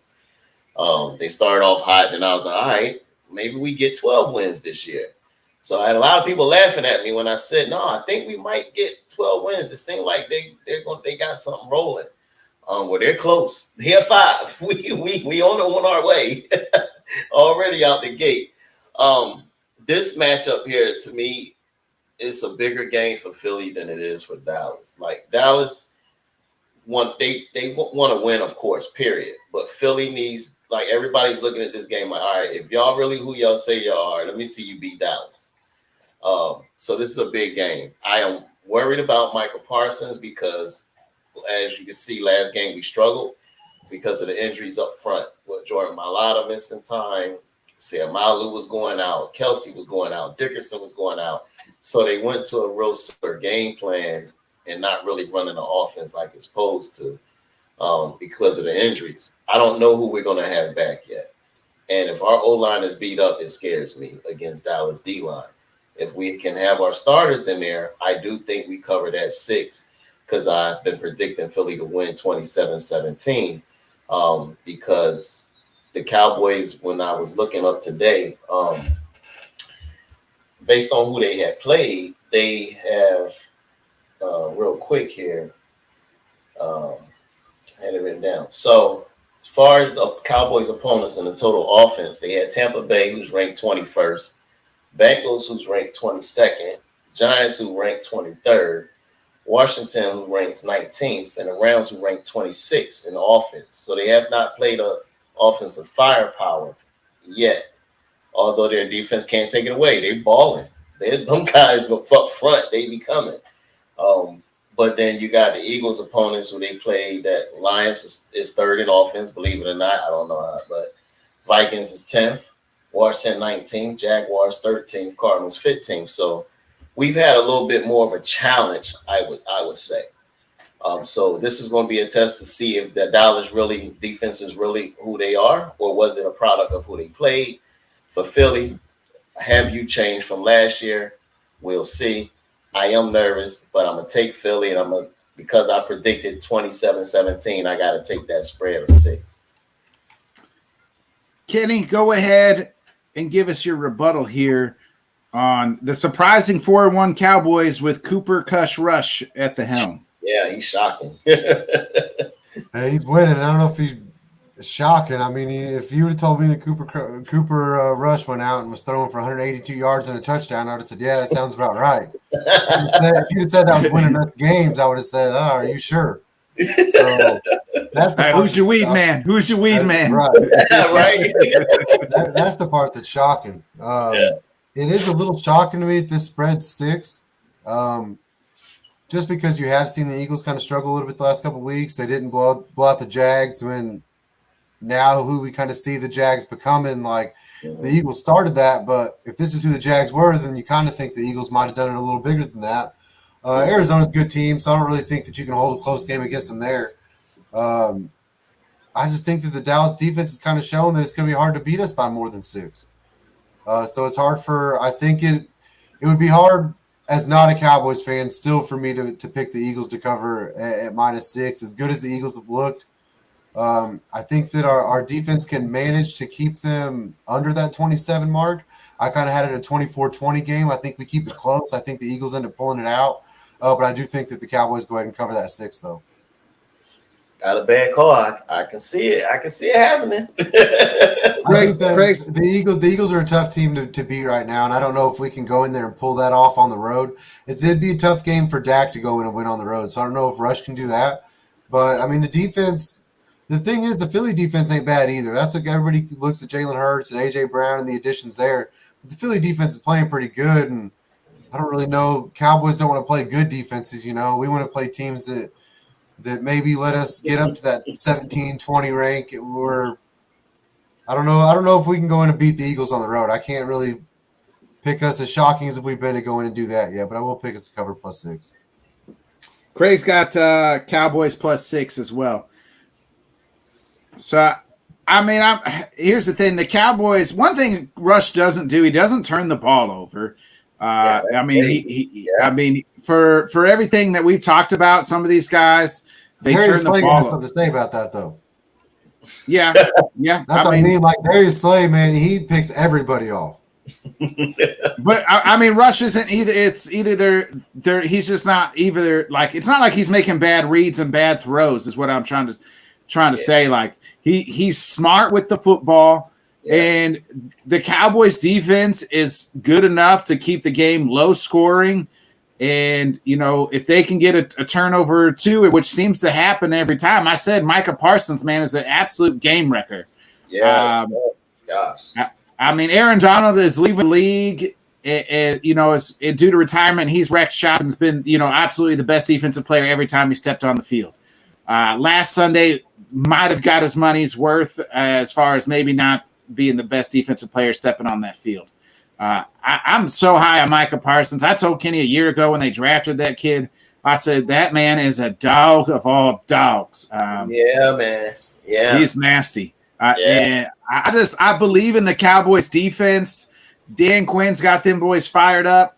They started off hot, and I was like, all right, maybe we get 12 wins this year. So I had a lot of people laughing at me when I said, no, I think we might get 12 wins. It seemed like they got something rolling. Well, they're close. They're 5. We on our way already out the gate. this matchup here, to me, it's a bigger game for Philly than it is for Dallas. Like Dallas they want to win, of course, period. But Philly needs, like, everybody's looking at this game like, all right, if y'all really who y'all say y'all are, let me see you beat Dallas. So this is a big game. I am worried about Michael Parsons because, as you can see, last game we struggled because of the injuries up front. With Jordan Mailata missing time, Malu was going out, Kelsey was going out, Dickerson was going out. So they went to a real similar game plan and not really running the offense like it's supposed to because of the injuries. I don't know who we're going to have back yet. And if our O-line is beat up, it scares me against Dallas D-line. If we can have our starters in there, I do think we cover that 6 because I've been predicting Philly to win 27-17 because the Cowboys, when I was looking up today, based on who they had played, they have real quick here. I had it written down. So as far as the Cowboys' opponents in the total offense, they had Tampa Bay, who's ranked 21st, Bengals, who's ranked 22nd, Giants, who ranked 23rd, Washington, who ranks 19th, and the Rams, who ranked 26th in the offense. So they have not played a offensive firepower yet, although their defense can't take it away. They balling. Them guys go up front. They be coming. But then you got the Eagles' opponents who they played. That Lions is 3rd in offense, believe it or not. I don't know how, but Vikings is 10th, Washington 19th, Jaguars 13th, Cardinals 15th. So we've had a little bit more of a challenge, I would say. So this is going to be a test to see if the Dallas defense is really who they are, or was it a product of who they played. For Philly, have you changed from last year? We'll see. I am nervous, but I'm going to take Philly, and because I predicted 27-17, I got to take that spread of 6. Kenny, go ahead and give us your rebuttal here on the surprising 4-1 Cowboys with Cooper Cush Rush at the helm. Yeah, he's shocking. Hey, he's winning. I don't know if he's shocking. I mean, if you would have told me that Cooper Rush went out and was throwing for 182 yards and a touchdown, I would have said, yeah, that sounds about right. If you'd have said that was winning enough games, I would have said, oh, are you sure? So that's the who's your weed man? Who's your weed man? Right. Right. That's the part that's shocking. It is a little shocking to me that this spread's 6. Just because you have seen the Eagles kind of struggle a little bit the last couple of weeks. They didn't blow out the Jags when now who we kind of see the Jags becoming. Like the Eagles started that, but if this is who the Jags were, then you kind of think the Eagles might have done it a little bigger than that. Arizona's a good team, so I don't really think that you can hold a close game against them there. I just think that the Dallas defense is kind of showing that it's going to be hard to beat us by more than 6. So it's hard I think it would be hard as not a Cowboys fan still for me to pick the Eagles to cover at -6. As good as the Eagles have looked, I think that our defense can manage to keep them under that 27 mark. I kind of had it a 24-20 game. I think we keep it close. I think the Eagles end up pulling it out. But I do think that the Cowboys go ahead and cover that 6, though. Got a bad call. I can see it. I can see it happening. The Eagles are a tough team to beat right now, and I don't know if we can go in there and pull that off on the road. It'd be a tough game for Dak to go in and win on the road, so I don't know if Rush can do that. But, I mean, the defense – the thing is the Philly defense ain't bad either. That's what everybody looks at Jalen Hurts and A.J. Brown and the additions there. But the Philly defense is playing pretty good, and I don't really know. Cowboys don't want to play good defenses, you know. We want to play teams that maybe let us get up to that 17-20 rank. I don't know if we can go in and beat the Eagles on the road. I can't really pick us as shocking as if we've been to go in and do that yet, but I will pick us to cover +6. Craig's got Cowboys +6 as well. So, I mean, here's the thing. The Cowboys, one thing Rush doesn't do, he doesn't turn the ball over. I mean, for everything that we've talked about, some of these guys, they turn the ball over. Something to say about that, though. Yeah. That's what I mean. Like Darius Slay, man, he picks everybody off. But I mean, Rush isn't either. It's either they're he's just not either. Like it's not like he's making bad reads and bad throws. Is what I'm trying to say. Like he's smart with the football. And the Cowboys defense is good enough to keep the game low scoring. And, if they can get a turnover or two, which seems to happen every time. I said Micah Parsons, man, is an absolute game wrecker. Yes. Gosh. I mean, Aaron Donald is leaving the league, is due to retirement. He's wrecked shop and has been, absolutely the best defensive player every time he stepped on the field. Last Sunday might have got his money's worth as far as maybe not being the best defensive player stepping on that field. I'm so high on Micah Parsons. I told Kenny a year ago when they drafted that kid, I said, that man is a dog of all dogs. Yeah, man. Yeah. He's nasty. And I believe in the Cowboys defense. Dan Quinn's got them boys fired up.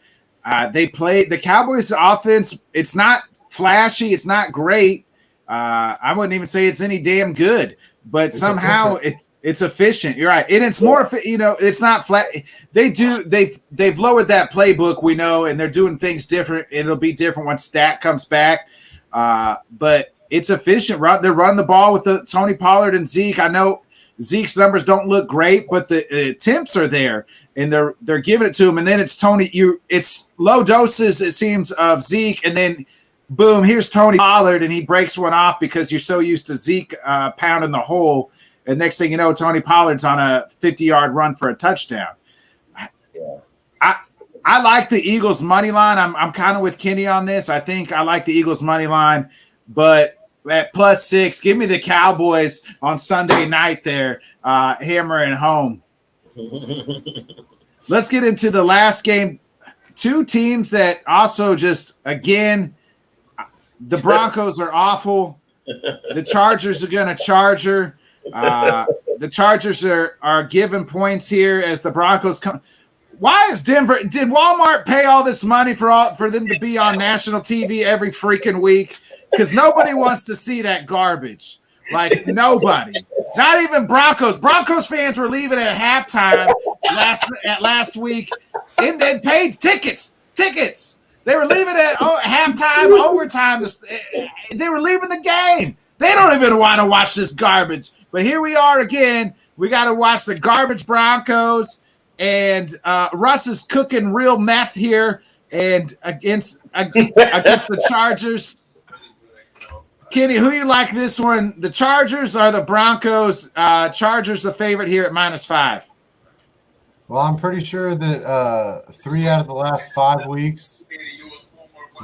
They play the Cowboys offense. It's not flashy. It's not great. I wouldn't even say it's any damn good, but it's somehow it's efficient. You're right. And it's more, it's not flat. They've lowered that playbook, we know, and they're doing things different. It'll be different once Stat comes back. But it's efficient. They're running the ball with the Tony Pollard and Zeke. I know Zeke's numbers don't look great, but the attempts are there, and they're giving it to him. And then it's Tony. It's low doses, it seems, of Zeke, and then boom, here's Tony Pollard, and he breaks one off because you're so used to Zeke pounding the hole. And next thing you know, Tony Pollard's on a 50-yard run for a touchdown. Yeah. I like the Eagles' money line. I'm kind of with Kenny on this. I think I like the Eagles' money line, but at +6, give me the Cowboys on Sunday night there, hammering home. Let's get into the last game. Two teams that also just, again, the Broncos are awful. The Chargers are going to charger. The Chargers are giving points here as the Broncos come. Why is Denver? Did Walmart pay all this money for them to be on national TV every freaking week? Because nobody wants to see that garbage. Like nobody, not even Broncos. Broncos fans were leaving at halftime last week, and they paid tickets. They were leaving at halftime, overtime. They were leaving the game. They don't even want to watch this garbage. But here we are again. We got to watch the garbage Broncos, and Russ is cooking real meth here, and against the Chargers. Kenny, who you like this one? The Chargers or the Broncos? Chargers the favorite here at -5. Well, I'm pretty sure that 3 out of the last 5 weeks,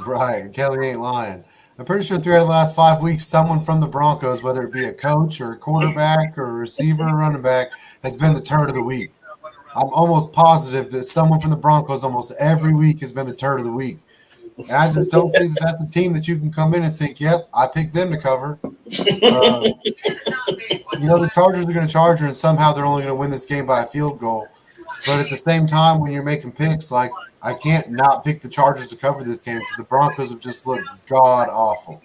right, Kelly ain't lying. I'm pretty sure 3 out of the last 5 weeks, someone from the Broncos, whether it be a coach or a quarterback or a receiver or running back, has been the turd of the week. I'm almost positive that someone from the Broncos almost every week has been the turd of the week. And I just don't think that's a team that you can come in and think, yep, I picked them to cover. The Chargers are going to charge her, and somehow they're only going to win this game by a field goal. But at the same time, when you're making picks, like, I can't not pick the Chargers to cover this game because the Broncos have just looked god-awful.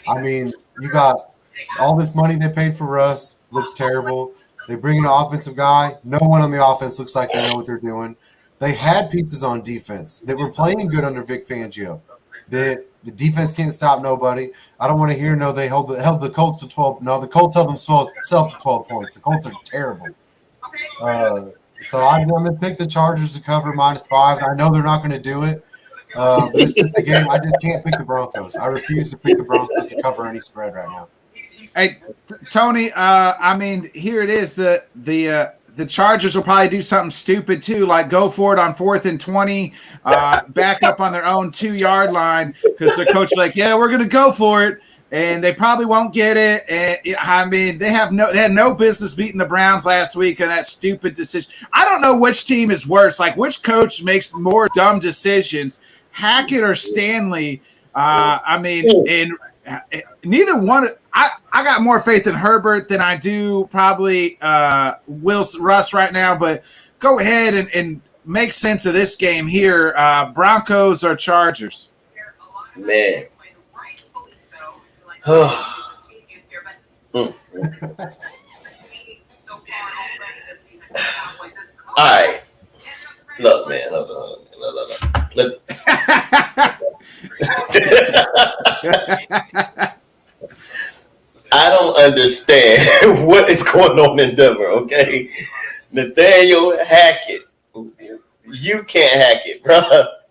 I mean, you got all this money they paid for Russ, looks terrible. They bring in an offensive guy. No one on the offense looks like they know what they're doing. They had pieces on defense that were playing good under Vic Fangio. The defense can't stop nobody. I don't want to hear they held the Colts to 12. No, the Colts held themselves to 12 points. The Colts are terrible. So I'm going to pick the Chargers to cover -5. I know they're not going to do it. But it's just a game. I just can't pick the Broncos. I refuse to pick the Broncos to cover any spread right now. Hey, Tony, I mean, here it is. The Chargers will probably do something stupid too, like go for it on 4th and 20, back up on their own 2-yard line because their coach will be like, yeah, we're going to go for it. And they probably won't get it. And I mean, they had no business beating the Browns last week on that stupid decision. I don't know which team is worse. Like, which coach makes more dumb decisions, Hackett or Stanley? I mean, and neither one. I got more faith in Herbert than I do probably Russ right now. But go ahead and make sense of this game here. Broncos or Chargers? Man. All right. Look, man. Hold on. Look. I don't understand what is going on in Denver, okay? Nathaniel Hackett. You can't hack it, bro.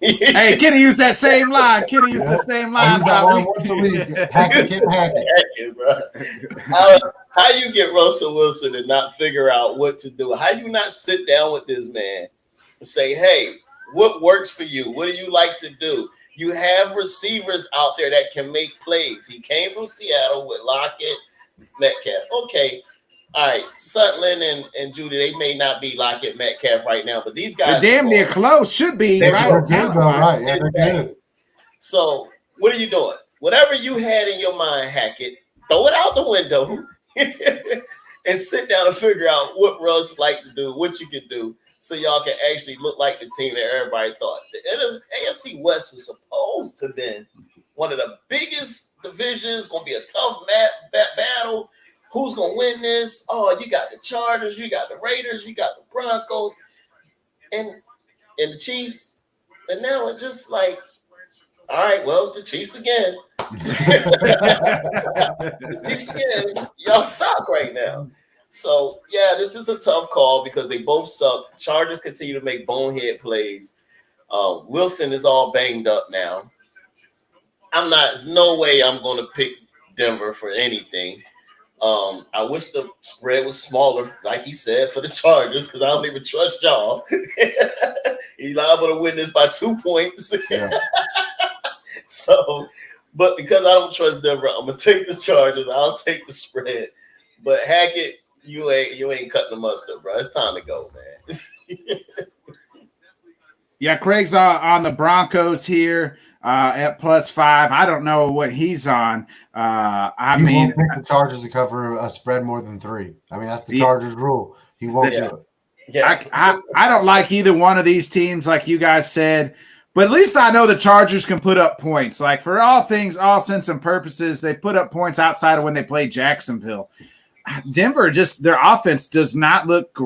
Hey, Kenny used that same line. Kenny used the same I line. use that line once a week. Hack it, can't hack it. Bro. How you get Russell Wilson and not figure out what to do? How you not sit down with this man and say, hey, what works for you? What do you like to do? You have receivers out there that can make plays. He came from Seattle with Lockett, Metcalf. Okay. All right, Sutton and Judy, they may not be Lockett, Metcalf right now, but these guys they're damn near close. Should be, right? They're good, though, right? Yeah, they're good. So what are you doing? Whatever you had in your mind, Hackett, throw it out the window and sit down and figure out what Russ like to do, what you can do, so y'all can actually look like the team that everybody thought. The AFC West was supposed to have been one of the biggest divisions, going to be a tough battle. Who's going to win this? Oh, you got the Chargers, you got the Raiders, you got the Broncos, and the Chiefs. And now it's just like, all right, well, it's the Chiefs again. The Chiefs again. Y'all suck right now. So, yeah, this is a tough call because they both suck. Chargers continue to make bonehead plays. Wilson is all banged up now. There's no way I'm going to pick Denver for anything. I wish the spread was smaller, like he said, for the Chargers, because I don't even trust y'all. He's liable to win this by 2 points. Yeah. So, but because I don't trust Denver, I'm gonna take the Chargers. I'll take the spread. But Hackett, you ain't cutting the mustard, bro. It's time to go, man. Yeah, Craig's on the Broncos here at +5. I don't know what he's on. He won't pick the Chargers to cover a spread more than 3. I mean, that's the Chargers rule. He won't do it. Yeah, I don't like either one of these teams, like you guys said. But at least I know the Chargers can put up points. Like, for all sense and purposes, they put up points outside of when they play Jacksonville. Denver, just their offense does not look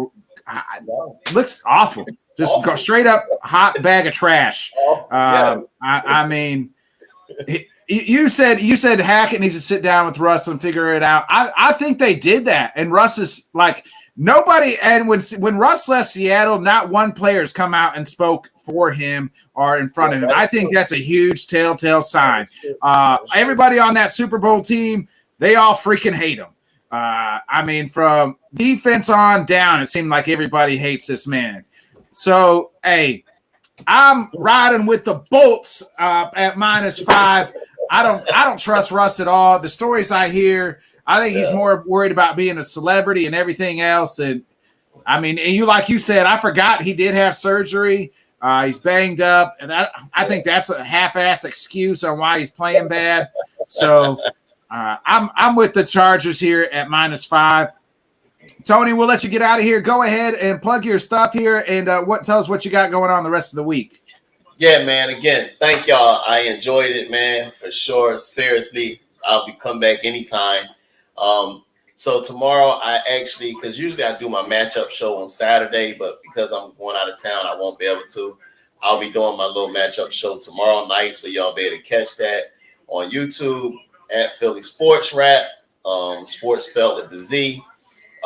looks awful. Just go straight up hot bag of trash. I mean, you said Hackett needs to sit down with Russ and figure it out. I think they did that, and Russ is like nobody. And when Russ left Seattle, not one player has come out and spoke for him or in front of him. I think that's a huge telltale sign. Everybody on that Super Bowl team, they all freaking hate him. I mean, from defense on down, it seemed like everybody hates this man. So, hey, I'm riding with the Bolts at -5. I don't trust Russ at all. The stories I hear, I think he's more worried about being a celebrity and everything else. And I mean, and like you said, I forgot he did have surgery. He's banged up, and I think that's a half-ass excuse on why he's playing bad. So I'm with the Chargers here at -5. Tony, we'll let you get out of here. Go ahead and plug your stuff here, and tell us what you got going on the rest of the week. Yeah, man. Again, thank y'all. I enjoyed it, man, for sure. Seriously, I'll be come back anytime. So tomorrow, because usually I do my matchup show on Saturday, but because I'm going out of town, I won't be able to. I'll be doing my little matchup show tomorrow night, so y'all be able to catch that on YouTube at Philly Sports Rap, sports spelled with the Z.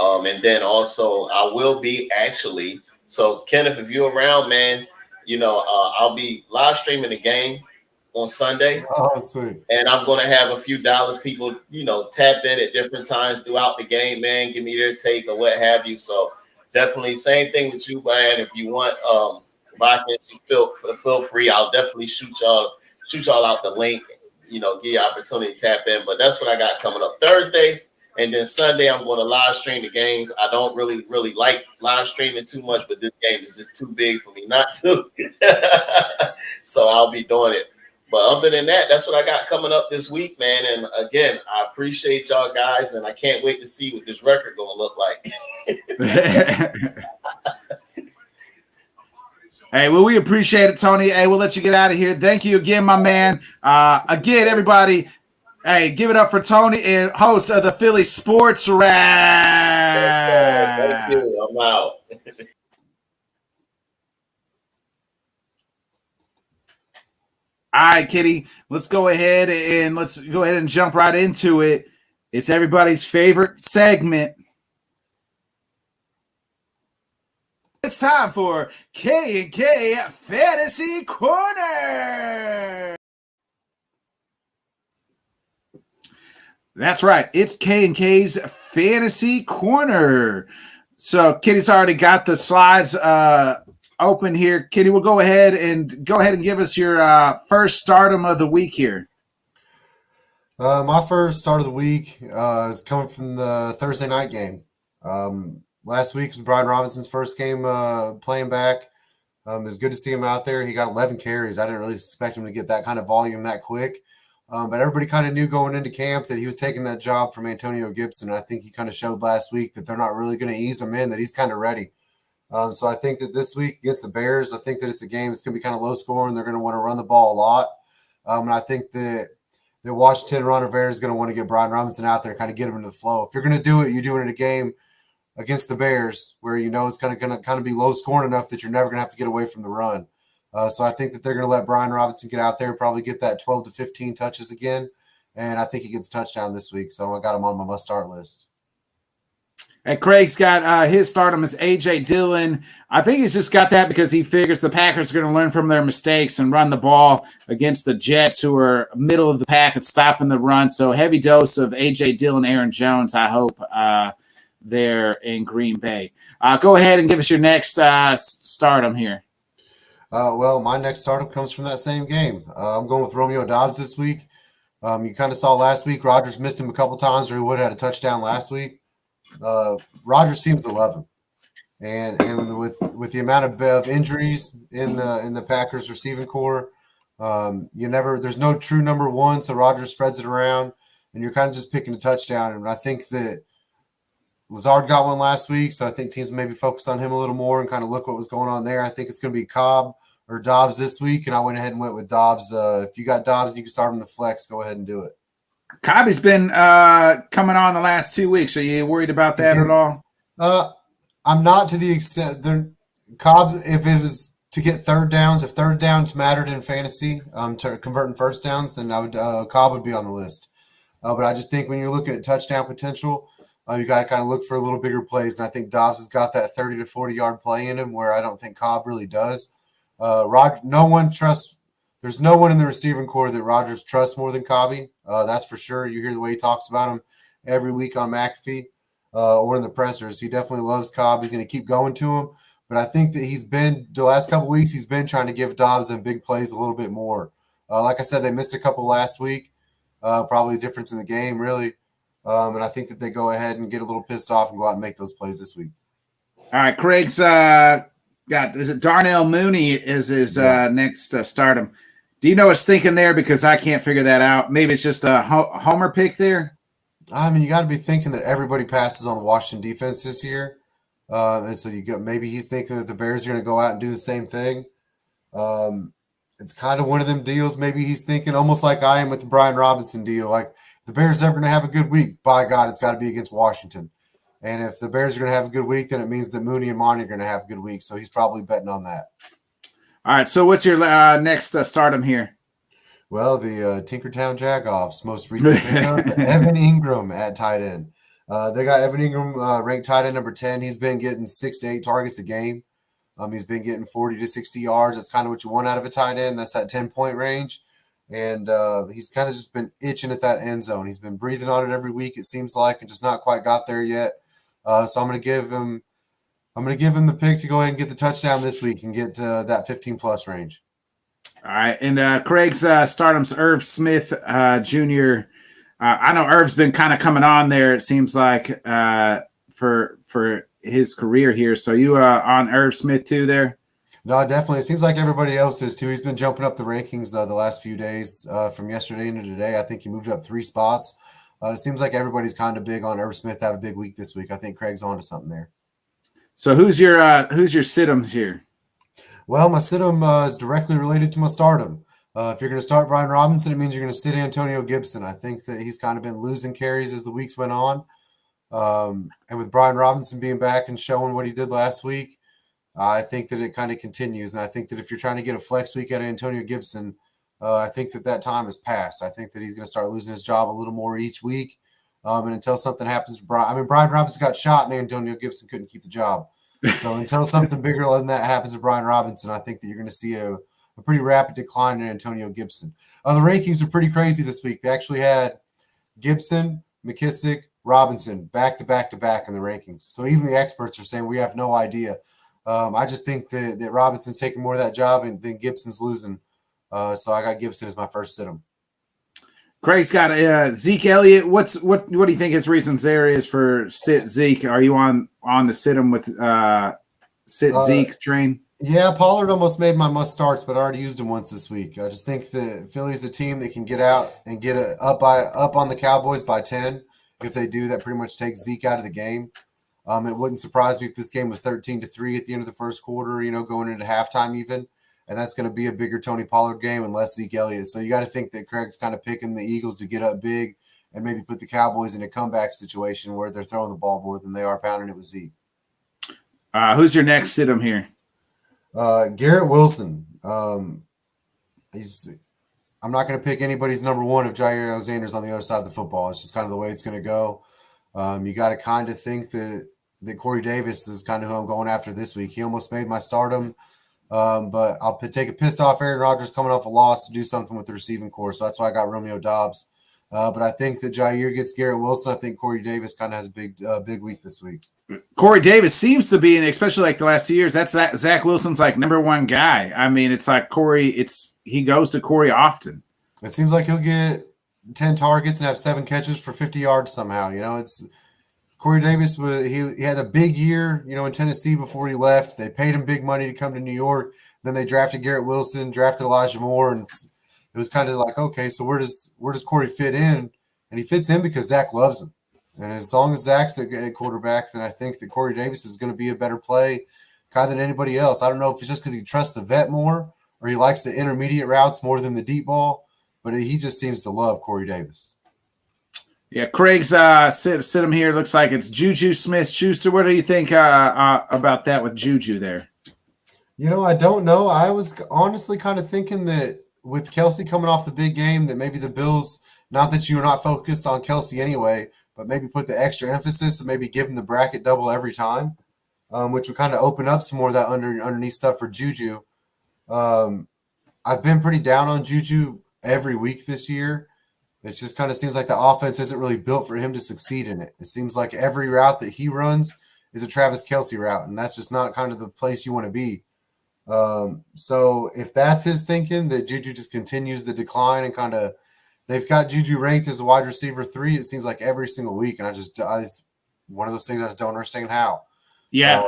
And then also I will be actually. So Kenneth, if you're around, man, I'll be live streaming the game on Sunday. Oh, sweet. And I'm going to have a few dollars people, tap in at different times throughout the game, man, give me their take or what have you. So definitely same thing with you, man. If you want, feel free. I'll definitely shoot y'all out the link, give you opportunity to tap in. But that's what I got coming up Thursday. And then Sunday, I'm going to live stream the games. I don't really like live streaming too much, but this game is just too big for me not to. So I'll be doing it. But other than that, that's what I got coming up this week, man. And again, I appreciate y'all guys, and I can't wait to see what this record going to look like. Hey, well, we appreciate it, Tony. Hey, we'll let you get out of here. Thank you again, my man. Again, everybody, hey, give it up for Tony, and host of the Philly Sports Rap. Thank you. I'm out. All right, Kitty, let's go ahead and jump right into it. It's everybody's favorite segment. It's time for K&K Fantasy Corner. That's right. It's K&K's Fantasy Corner. So Kitty's already got the slides open here. Kitty, we'll go ahead and give us your first stardom of the week here. My first start of the week is coming from the Thursday night game. Last week was Brian Robinson's first game playing back. It was good to see him out there. He got 11 carries. I didn't really expect him to get that kind of volume that quick. But everybody kind of knew going into camp that he was taking that job from Antonio Gibson. I think he kind of showed last week that they're not really going to ease him in, that he's kind of ready. So I think that this week against the Bears, I think that it's a game that's going to be kind of low scoring. They're going to want to run the ball a lot. And I think that Washington Ron Rivera is going to want to get Brian Robinson out there and kind of get him into the flow. If you're going to do it, you do it in a game against the Bears where you know it's going to kind of be low scoring enough that you're never going to have to get away from the run. So I think that they're going to let Brian Robinson get out there, probably get that 12 to 15 touches again. And I think he gets a touchdown this week. So I got him on my must-start list. And Craig's got his stardom as A.J. Dillon. I think he's just got that because he figures the Packers are going to learn from their mistakes and run the ball against the Jets, who are middle of the pack and stopping the run. So heavy dose of A.J. Dillon, Aaron Jones, I hope, there in Green Bay. Go ahead and give us your next stardom here. Well, my next startup comes from that same game. I'm going with Romeo Doubs this week. You kind of saw last week, Rodgers missed him a couple times, or he would have had a touchdown last week. Rodgers seems to love him, and with the amount of injuries in the Packers receiving core, there's no true number one, so Rodgers spreads it around, and you're kind of just picking a touchdown. And I think that Lazard got one last week, so I think teams maybe focus on him a little more and kind of look what was going on there. I think it's going to be Cobb or Dobbs this week, and I went ahead and went with Dobbs. If you got Dobbs and you can start him in the flex, go ahead and do it. Cobb's been coming on the last 2 weeks. Are you worried about that at all? I'm not to the extent Cobb, if it was to get third downs, if third downs mattered in fantasy, to converting first downs, then I would Cobb would be on the list. But I just think when you're looking at touchdown potential, you got to kind of look for a little bigger plays. And I think Dobbs has got that 30 to 40-yard play in him where I don't think Cobb really does. There's no one in the receiving core that Rodgers trusts more than Cobby. That's for sure. You hear the way he talks about him every week on McAfee or in the pressers. He definitely loves Cobb. He's going to keep going to him. But I think that the last couple weeks, he's been trying to give Dobbs them big plays a little bit more. Like I said, they missed a couple last week. Probably a difference in the game, really. And I think that they go ahead and get a little pissed off and go out and make those plays this week. All right, Craig's is it Darnell Mooney is his next stardom. Do you know what's thinking there? Because I can't figure that out. Maybe it's just a homer pick there. I mean, you got to be thinking that everybody passes on the Washington defense this year. And so maybe he's thinking that the Bears are going to go out and do the same thing. It's kind of one of them deals. Maybe he's thinking almost like I am with the Brian Robinson deal. Like, if the Bears are ever going to have a good week, by God, it's got to be against Washington. And if the Bears are going to have a good week, then it means that Mooney and Monty are going to have a good week. So he's probably betting on that. All right. So what's your next stardom here? Well, the Tinkertown Jagoffs most recently Evan Ingram at tight end. They got Evan Ingram ranked tight end number 10. He's been getting 6 to 8 targets a game. He's been getting 40 to 60 yards. That's kind of what you want out of a tight end. That's that 10-point range. And he's kind of just been itching at that end zone. He's been breathing on it every week, it seems like, and just not quite got there yet. So I'm going to give him the pick to go ahead and get the touchdown this week and get that 15-plus range. All right. And Craig's stardom's Irv Smith Jr. I know Irv's been kind of coming on there, it seems like, for his career here. So you on Irv Smith too there? No, definitely. It seems like everybody else is too. He's been jumping up the rankings the last few days from yesterday into today. I think he moved up 3 spots. It seems like everybody's kind of big on Irv Smith to have a big week this week. I think Craig's onto something there. So who's your sit-ems here? Well, my sit-em is directly related to my stardom. If you're going to start Brian Robinson, it means you're going to sit Antonio Gibson. I think that he's kind of been losing carries as the weeks went on. And with Brian Robinson being back and showing what he did last week, I think that it kind of continues. And I think that if you're trying to get a flex week out of Antonio Gibson, I think that time has passed. I think that he's going to start losing his job a little more each week. And until something happens to Brian Robinson got shot and Antonio Gibson couldn't keep the job. So until something bigger than that happens to Brian Robinson, I think that you're going to see a pretty rapid decline in Antonio Gibson. The rankings are pretty crazy this week. They actually had Gibson, McKissick, Robinson back to back in the rankings. So even the experts are saying we have no idea. I just think that Robinson's taking more of that job and then Gibson's losing. So I got Gibson as my first sit-em. Craig's got Zeke Elliott. What do you think his reasons there is for sit Zeke? Are you on the sit him with sit Zeke train? Yeah, Pollard almost made my must starts, but I already used him once this week. I just think the Philly's a team that can get out and get up on the Cowboys by 10. If they do, that pretty much takes Zeke out of the game. It wouldn't surprise me if this game was 13-3 at the end of the first quarter, going into halftime even. And that's going to be a bigger Tony Pollard game and less Zeke Elliott. So you got to think that Craig's kind of picking the Eagles to get up big and maybe put the Cowboys in a comeback situation where they're throwing the ball more than they are pounding it with Zeke. Who's your next sit-em here? Garrett Wilson. I'm not going to pick anybody's number one if Jair Alexander's on the other side of the football. It's just kind of the way it's going to go. You got to kind of think that Corey Davis is kind of who I'm going after this week. He almost made my stardom. But I'll take a pissed off Aaron Rodgers coming off a loss to do something with the receiving core. So that's why I got Romeo Doubs. But I think that Jair gets Garrett Wilson. I think Corey Davis kind of has a big week this week. Corey Davis seems to be, especially like the last 2 years, that's Zach Wilson's like number one guy. I mean, it's like he goes to Corey often. It seems like he'll get 10 targets and have 7 catches for 50 yards somehow. It's Corey Davis. He had a big year, in Tennessee before he left. They paid him big money to come to New York. Then they drafted Garrett Wilson, drafted Elijah Moore, and it was kind of like, okay, so where does Corey fit in? And he fits in because Zach loves him. And as long as Zach's a quarterback, then I think that Corey Davis is going to be a better play kind than anybody else. I don't know if it's just because he trusts the vet more or he likes the intermediate routes more than the deep ball, but he just seems to love Corey Davis. Yeah, Craig's sit him here. Looks like it's Juju Smith-Schuster. What do you think about that with Juju there? I don't know. I was honestly kind of thinking that with Kelsey coming off the big game, that maybe the Bills, not that you're not focused on Kelsey anyway, but maybe put the extra emphasis and maybe give him the bracket double every time, which would kind of open up some more of that underneath stuff for Juju. I've been pretty down on Juju every week this year. It just kind of seems like the offense isn't really built for him to succeed in it. It seems like every route that he runs is a Travis Kelce route, and that's just not kind of the place you want to be. So if that's his thinking, that Juju just continues the decline and kind of they've got Juju ranked as a wide receiver 3, it seems like every single week, and I one of those things I just don't understand how. Yeah,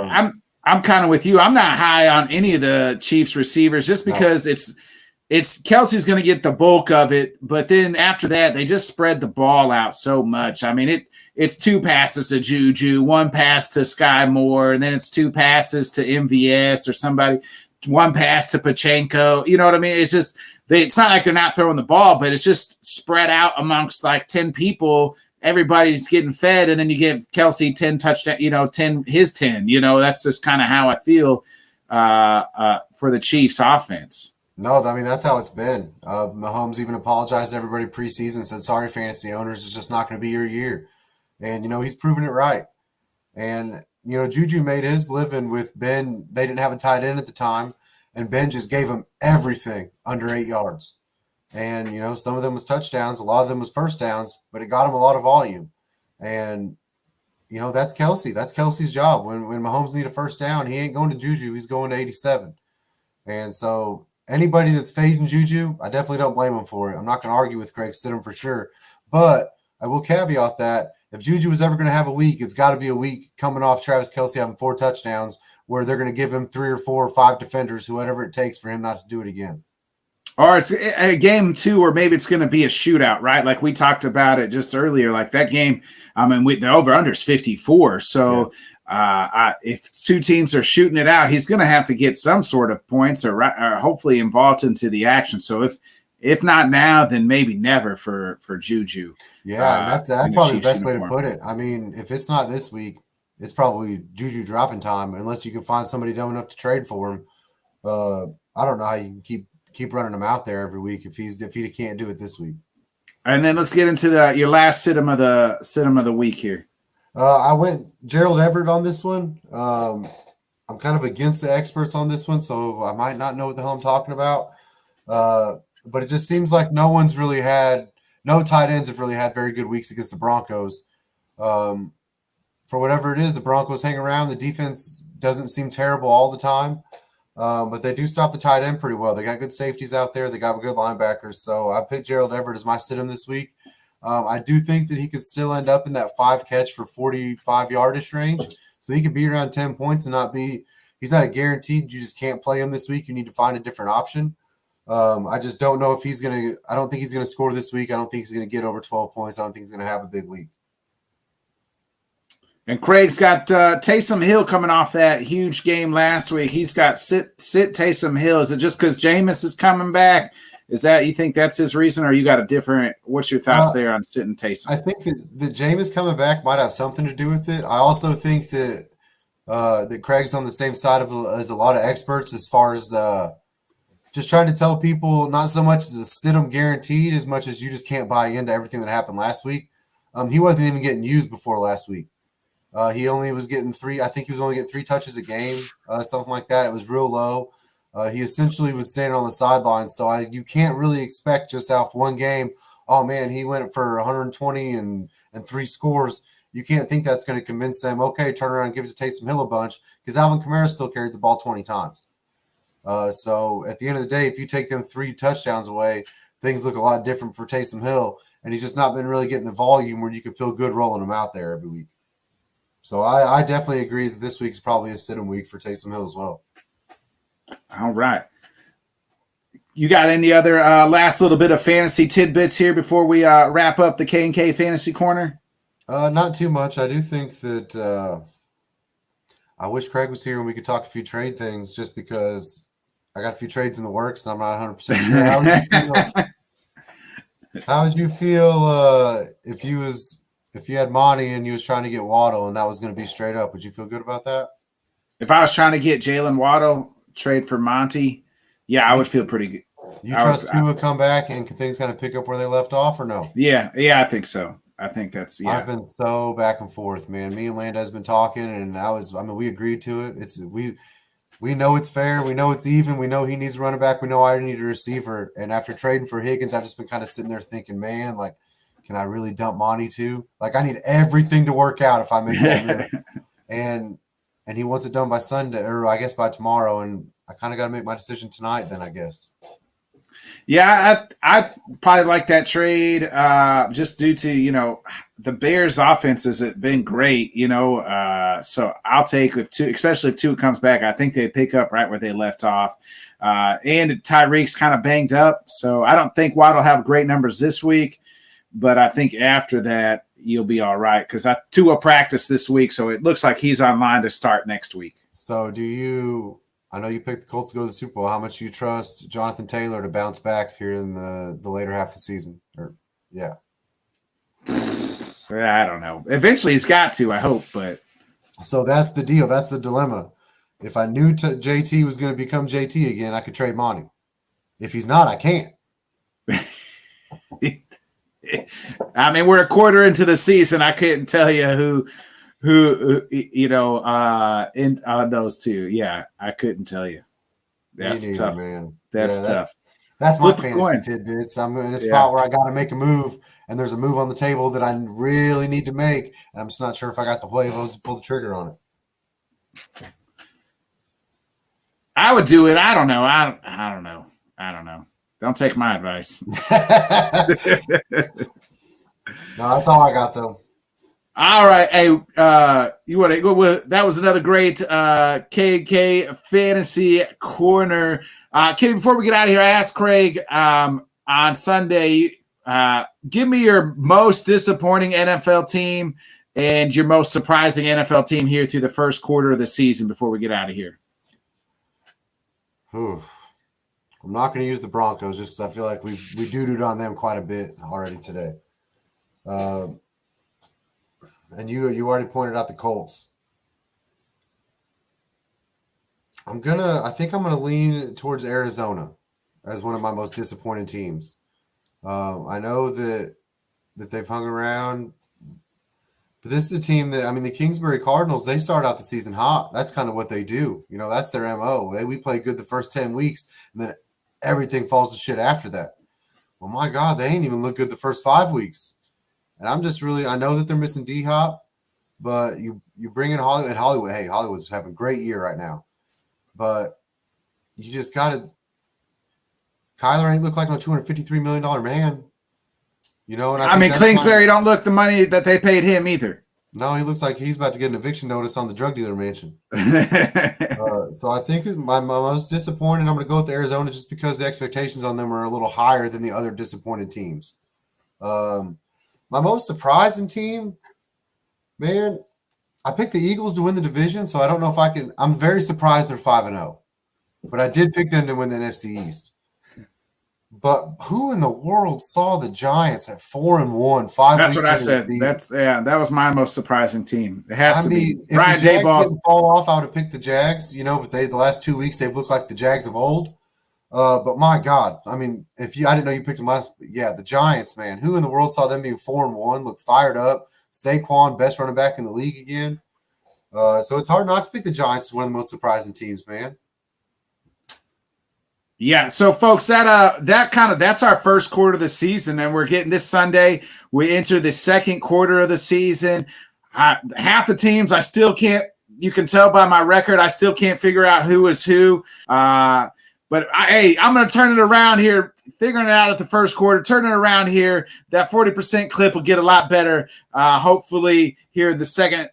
I'm kind of with you. I'm not high on any of the Chiefs receivers just because it's Kelsey's going to get the bulk of it, but then after that, they just spread the ball out so much. I mean, it's 2 passes to Juju, 1 pass to Sky Moore, and then it's 2 passes to MVS or somebody, 1 pass to Pachenko. You know what I mean? It's just it's not like they're not throwing the ball, but it's just spread out amongst like 10 people. Everybody's getting fed, and then you give Kelsey 10 touchdowns, 10 his 10. That's just kind of how I feel for the Chiefs offense. No, I mean, that's how it's been. Mahomes even apologized to everybody preseason, said, sorry, fantasy owners, it's just not going to be your year. And, he's proven it right. And, Juju made his living with Ben. They didn't have a tight end at the time, and Ben just gave him everything under 8 yards. And, some of them was touchdowns, a lot of them was first downs, but it got him a lot of volume. And, that's Kelsey. That's Kelsey's job. When Mahomes need a first down, he ain't going to Juju. He's going to 87. And so anybody that's fading Juju, I definitely don't blame him for it. I'm not going to argue with Craig Stidham for sure. But I will caveat that if Juju is ever going to have a week, it's got to be a week coming off Travis Kelce having 4 touchdowns where they're going to give him 3 or 4 or 5 defenders, whatever it takes for him not to do it again. Or it's a game 2, or maybe it's going to be a shootout, right? Like we talked about it just earlier. Like that game, I mean, the over-under is 54. So if 2 teams are shooting it out, he's going to have to get some sort of points or hopefully involved into the action. So if not now, then maybe never for Juju. Yeah, that's probably the best way to put it. I mean, if it's not this week, it's probably Juju dropping time, unless you can find somebody dumb enough to trade for him. I don't know how you can keep running him out there every week if he can't do it this week. And then let's get into your last sit-em of the week here. I went Gerald Everett on this one. I'm kind of against the experts on this one, so I might not know what the hell I'm talking about. But it just seems like no tight ends have really had very good weeks against the Broncos. For whatever it is, the Broncos hang around. The defense doesn't seem terrible all the time, but they do stop the tight end pretty well. They got good safeties out there. They got good linebackers. So I picked Gerald Everett as my sit-em this week. I do think that he could still end up in that 5 catch for 45 yardish range. So he could be around 10 points and not be – he's not a guaranteed. You just can't play him this week. You need to find a different option. I just don't know if he's going to – I don't think he's going to score this week. I don't think he's going to get over 12 points. I don't think he's going to have a big week. And Craig's got Taysom Hill coming off that huge game last week. He's got sit Taysom Hill. Is it just because Jameis is coming back? Is that you think that's his reason, or you got a different? What's your thoughts there on sitting Taysom? I think that Jameis coming back might have something to do with it. I also think that that Craig's on the same side as a lot of experts as far as just trying to tell people not so much as a sit 'em guaranteed as much as you just can't buy into everything that happened last week. He wasn't even getting used before last week. He only was getting 3. I think he was only getting 3 touches a game, something like that. It was real low. He essentially was standing on the sidelines, so you can't really expect just off one game. Oh man, he went for 120 and 3 scores. You can't think that's going to convince them. Okay, turn around and give it to Taysom Hill a bunch because Alvin Kamara still carried the ball 20 times. So at the end of the day, if you take them 3 touchdowns away, things look a lot different for Taysom Hill, and he's just not been really getting the volume where you can feel good rolling him out there every week. So I definitely agree that this week's probably a sit-em week for Taysom Hill as well. All right. You got any other last little bit of fantasy tidbits here before we wrap up the K&K Fantasy Corner? Not too much. I do think that I wish Craig was here and we could talk a few trade things just because I got a few trades in the works and I'm not 100% sure. How would you feel if you had Monty and you was trying to get Waddle and that was going to be straight up? Would you feel good about that? If I was trying to get Jalen Waddle, trade for Monty, yeah, I would feel pretty good. You trust Tua come back and things kind of pick up where they left off or no? Yeah, I think so. I think that's I've been so back and forth, man. Me and Landa has been talking, and we agreed to it. We know it's fair. We know it's even. We know he needs a running back. We know I need a receiver. And after trading for Higgins, I've just been kind of sitting there thinking, man, like, can I really dump Monty too? Like, I need everything to work out if I make that move. And he wants it done by Sunday, or I guess by tomorrow. And I kind of got to make my decision tonight then, I guess. Yeah, I probably like that trade just due to, the Bears' offense has been great, so I'll take especially if Tua comes back. I think they pick up right where they left off. And Tyreek's kind of banged up, so I don't think Watt will have great numbers this week, but I think after that you'll be all right because Tua practiced this week, so it looks like he's online to start next week. So I know you picked the Colts to go to the Super Bowl. How much do you trust Jonathan Taylor to bounce back here in the later half of the season? Yeah. I don't know. Eventually he's got to, I hope, but. So that's the deal. That's the dilemma. If I knew JT was going to become JT again, I could trade Monty. If he's not, I can't. I mean, we're a quarter into the season. I couldn't tell you who in those two. Yeah, I couldn't tell you. That's tough, man. That's tough. That's my fantasy tidbits. I'm in a spot where I got to make a move, and there's a move on the table that I really need to make, and I'm just not sure if I got the huevos to pull the trigger on it. I would do it. I don't know. I don't know. Don't take my advice. No, that's all I got though. All right. Hey, you want to go with that? Was another great K&K Fantasy Corner. Kenny, before we get out of here, I asked Craig on Sunday, give me your most disappointing NFL team and your most surprising NFL team here through the first quarter of the season before we get out of here. I'm not going to use the Broncos just because I feel like we doo-dooed on them quite a bit already today. And you already pointed out the Colts. I think I'm gonna lean towards Arizona as one of my most disappointing teams. I know that they've hung around, But this is a team that, I mean, the Kingsbury Cardinals, they start out the season hot. That's kind of what they do. You know, that's their MO. We play good the first 10 weeks, and then everything falls to shit after that. Well, my God, they ain't even look good the first 5 weeks. And I'm just really, I know that they're missing D-Hop, but you bring in Hollywood, and Hollywood, hey, Hollywood's having a great year right now. But you just got to, Kyler ain't look like no $253 million man. You know, and I mean, Kingsbury don't look the money that they paid him either. No, he looks like he's about to get an eviction notice on the drug dealer mansion. So I think my most disappointed, I'm going to go with Arizona just because the expectations on them are a little higher than the other disappointed teams. My most surprising team, man, I picked the Eagles to win the division, so I don't know if I can. I'm very surprised they're 5-0, but I did pick them to win the NFC East. But who in the world saw the Giants at 4-1, 5 That's weeks what I into said. That was my most surprising team. It has to be. If Brian the Jags Daboll didn't fall off, I would have picked the Jags, you know, but the last 2 weeks they've looked like the Jags of old. But my God, I mean, I didn't know you picked them last, but yeah, the Giants, man. Who in the world saw them being 4-1, look fired up? Saquon, best running back in the league again. So it's hard not to pick the Giants as one of the most surprising teams, man. Yeah, so folks, that's our first quarter of the season, and we're getting this Sunday. We enter the second quarter of the season. Half the teams I still can't. You can tell by my record, I still can't figure out who is who. But I'm going to turn it around here. Figuring it out at the first quarter, turning it around here. That 40% clip will get a lot better. Hopefully, here in the second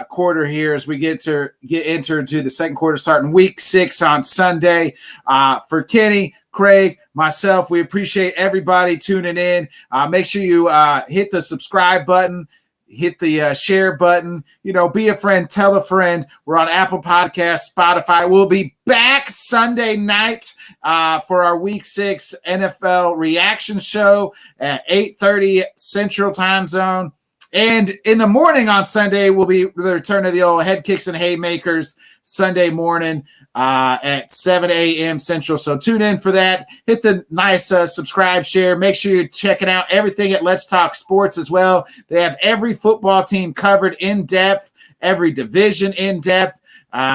quarter here as we enter into the second quarter, starting week 6 on Sunday. For Kenny, Craig, myself, we appreciate everybody tuning in. Make sure you hit the subscribe button. Hit the share button, be a friend, tell a friend. We're on Apple Podcasts, Spotify. We'll be back Sunday night for our Week 6 NFL reaction show at 8:30 Central Time Zone. And in the morning on Sunday, will be the return of the old Head Kicks and Haymakers Sunday morning at 7 a.m. Central. So tune in for that. Hit the nice subscribe, share. Make sure you're checking out everything at Let's Talk Sports as well. They have every football team covered in depth, every division in depth.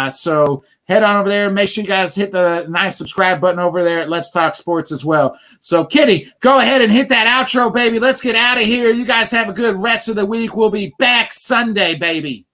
So head on over there. Make sure you guys hit the nice subscribe button over there at Let's Talk Sports as well. So, Kitty, go ahead and hit that outro, baby. Let's get out of here. You guys have a good rest of the week. We'll be back Sunday, baby.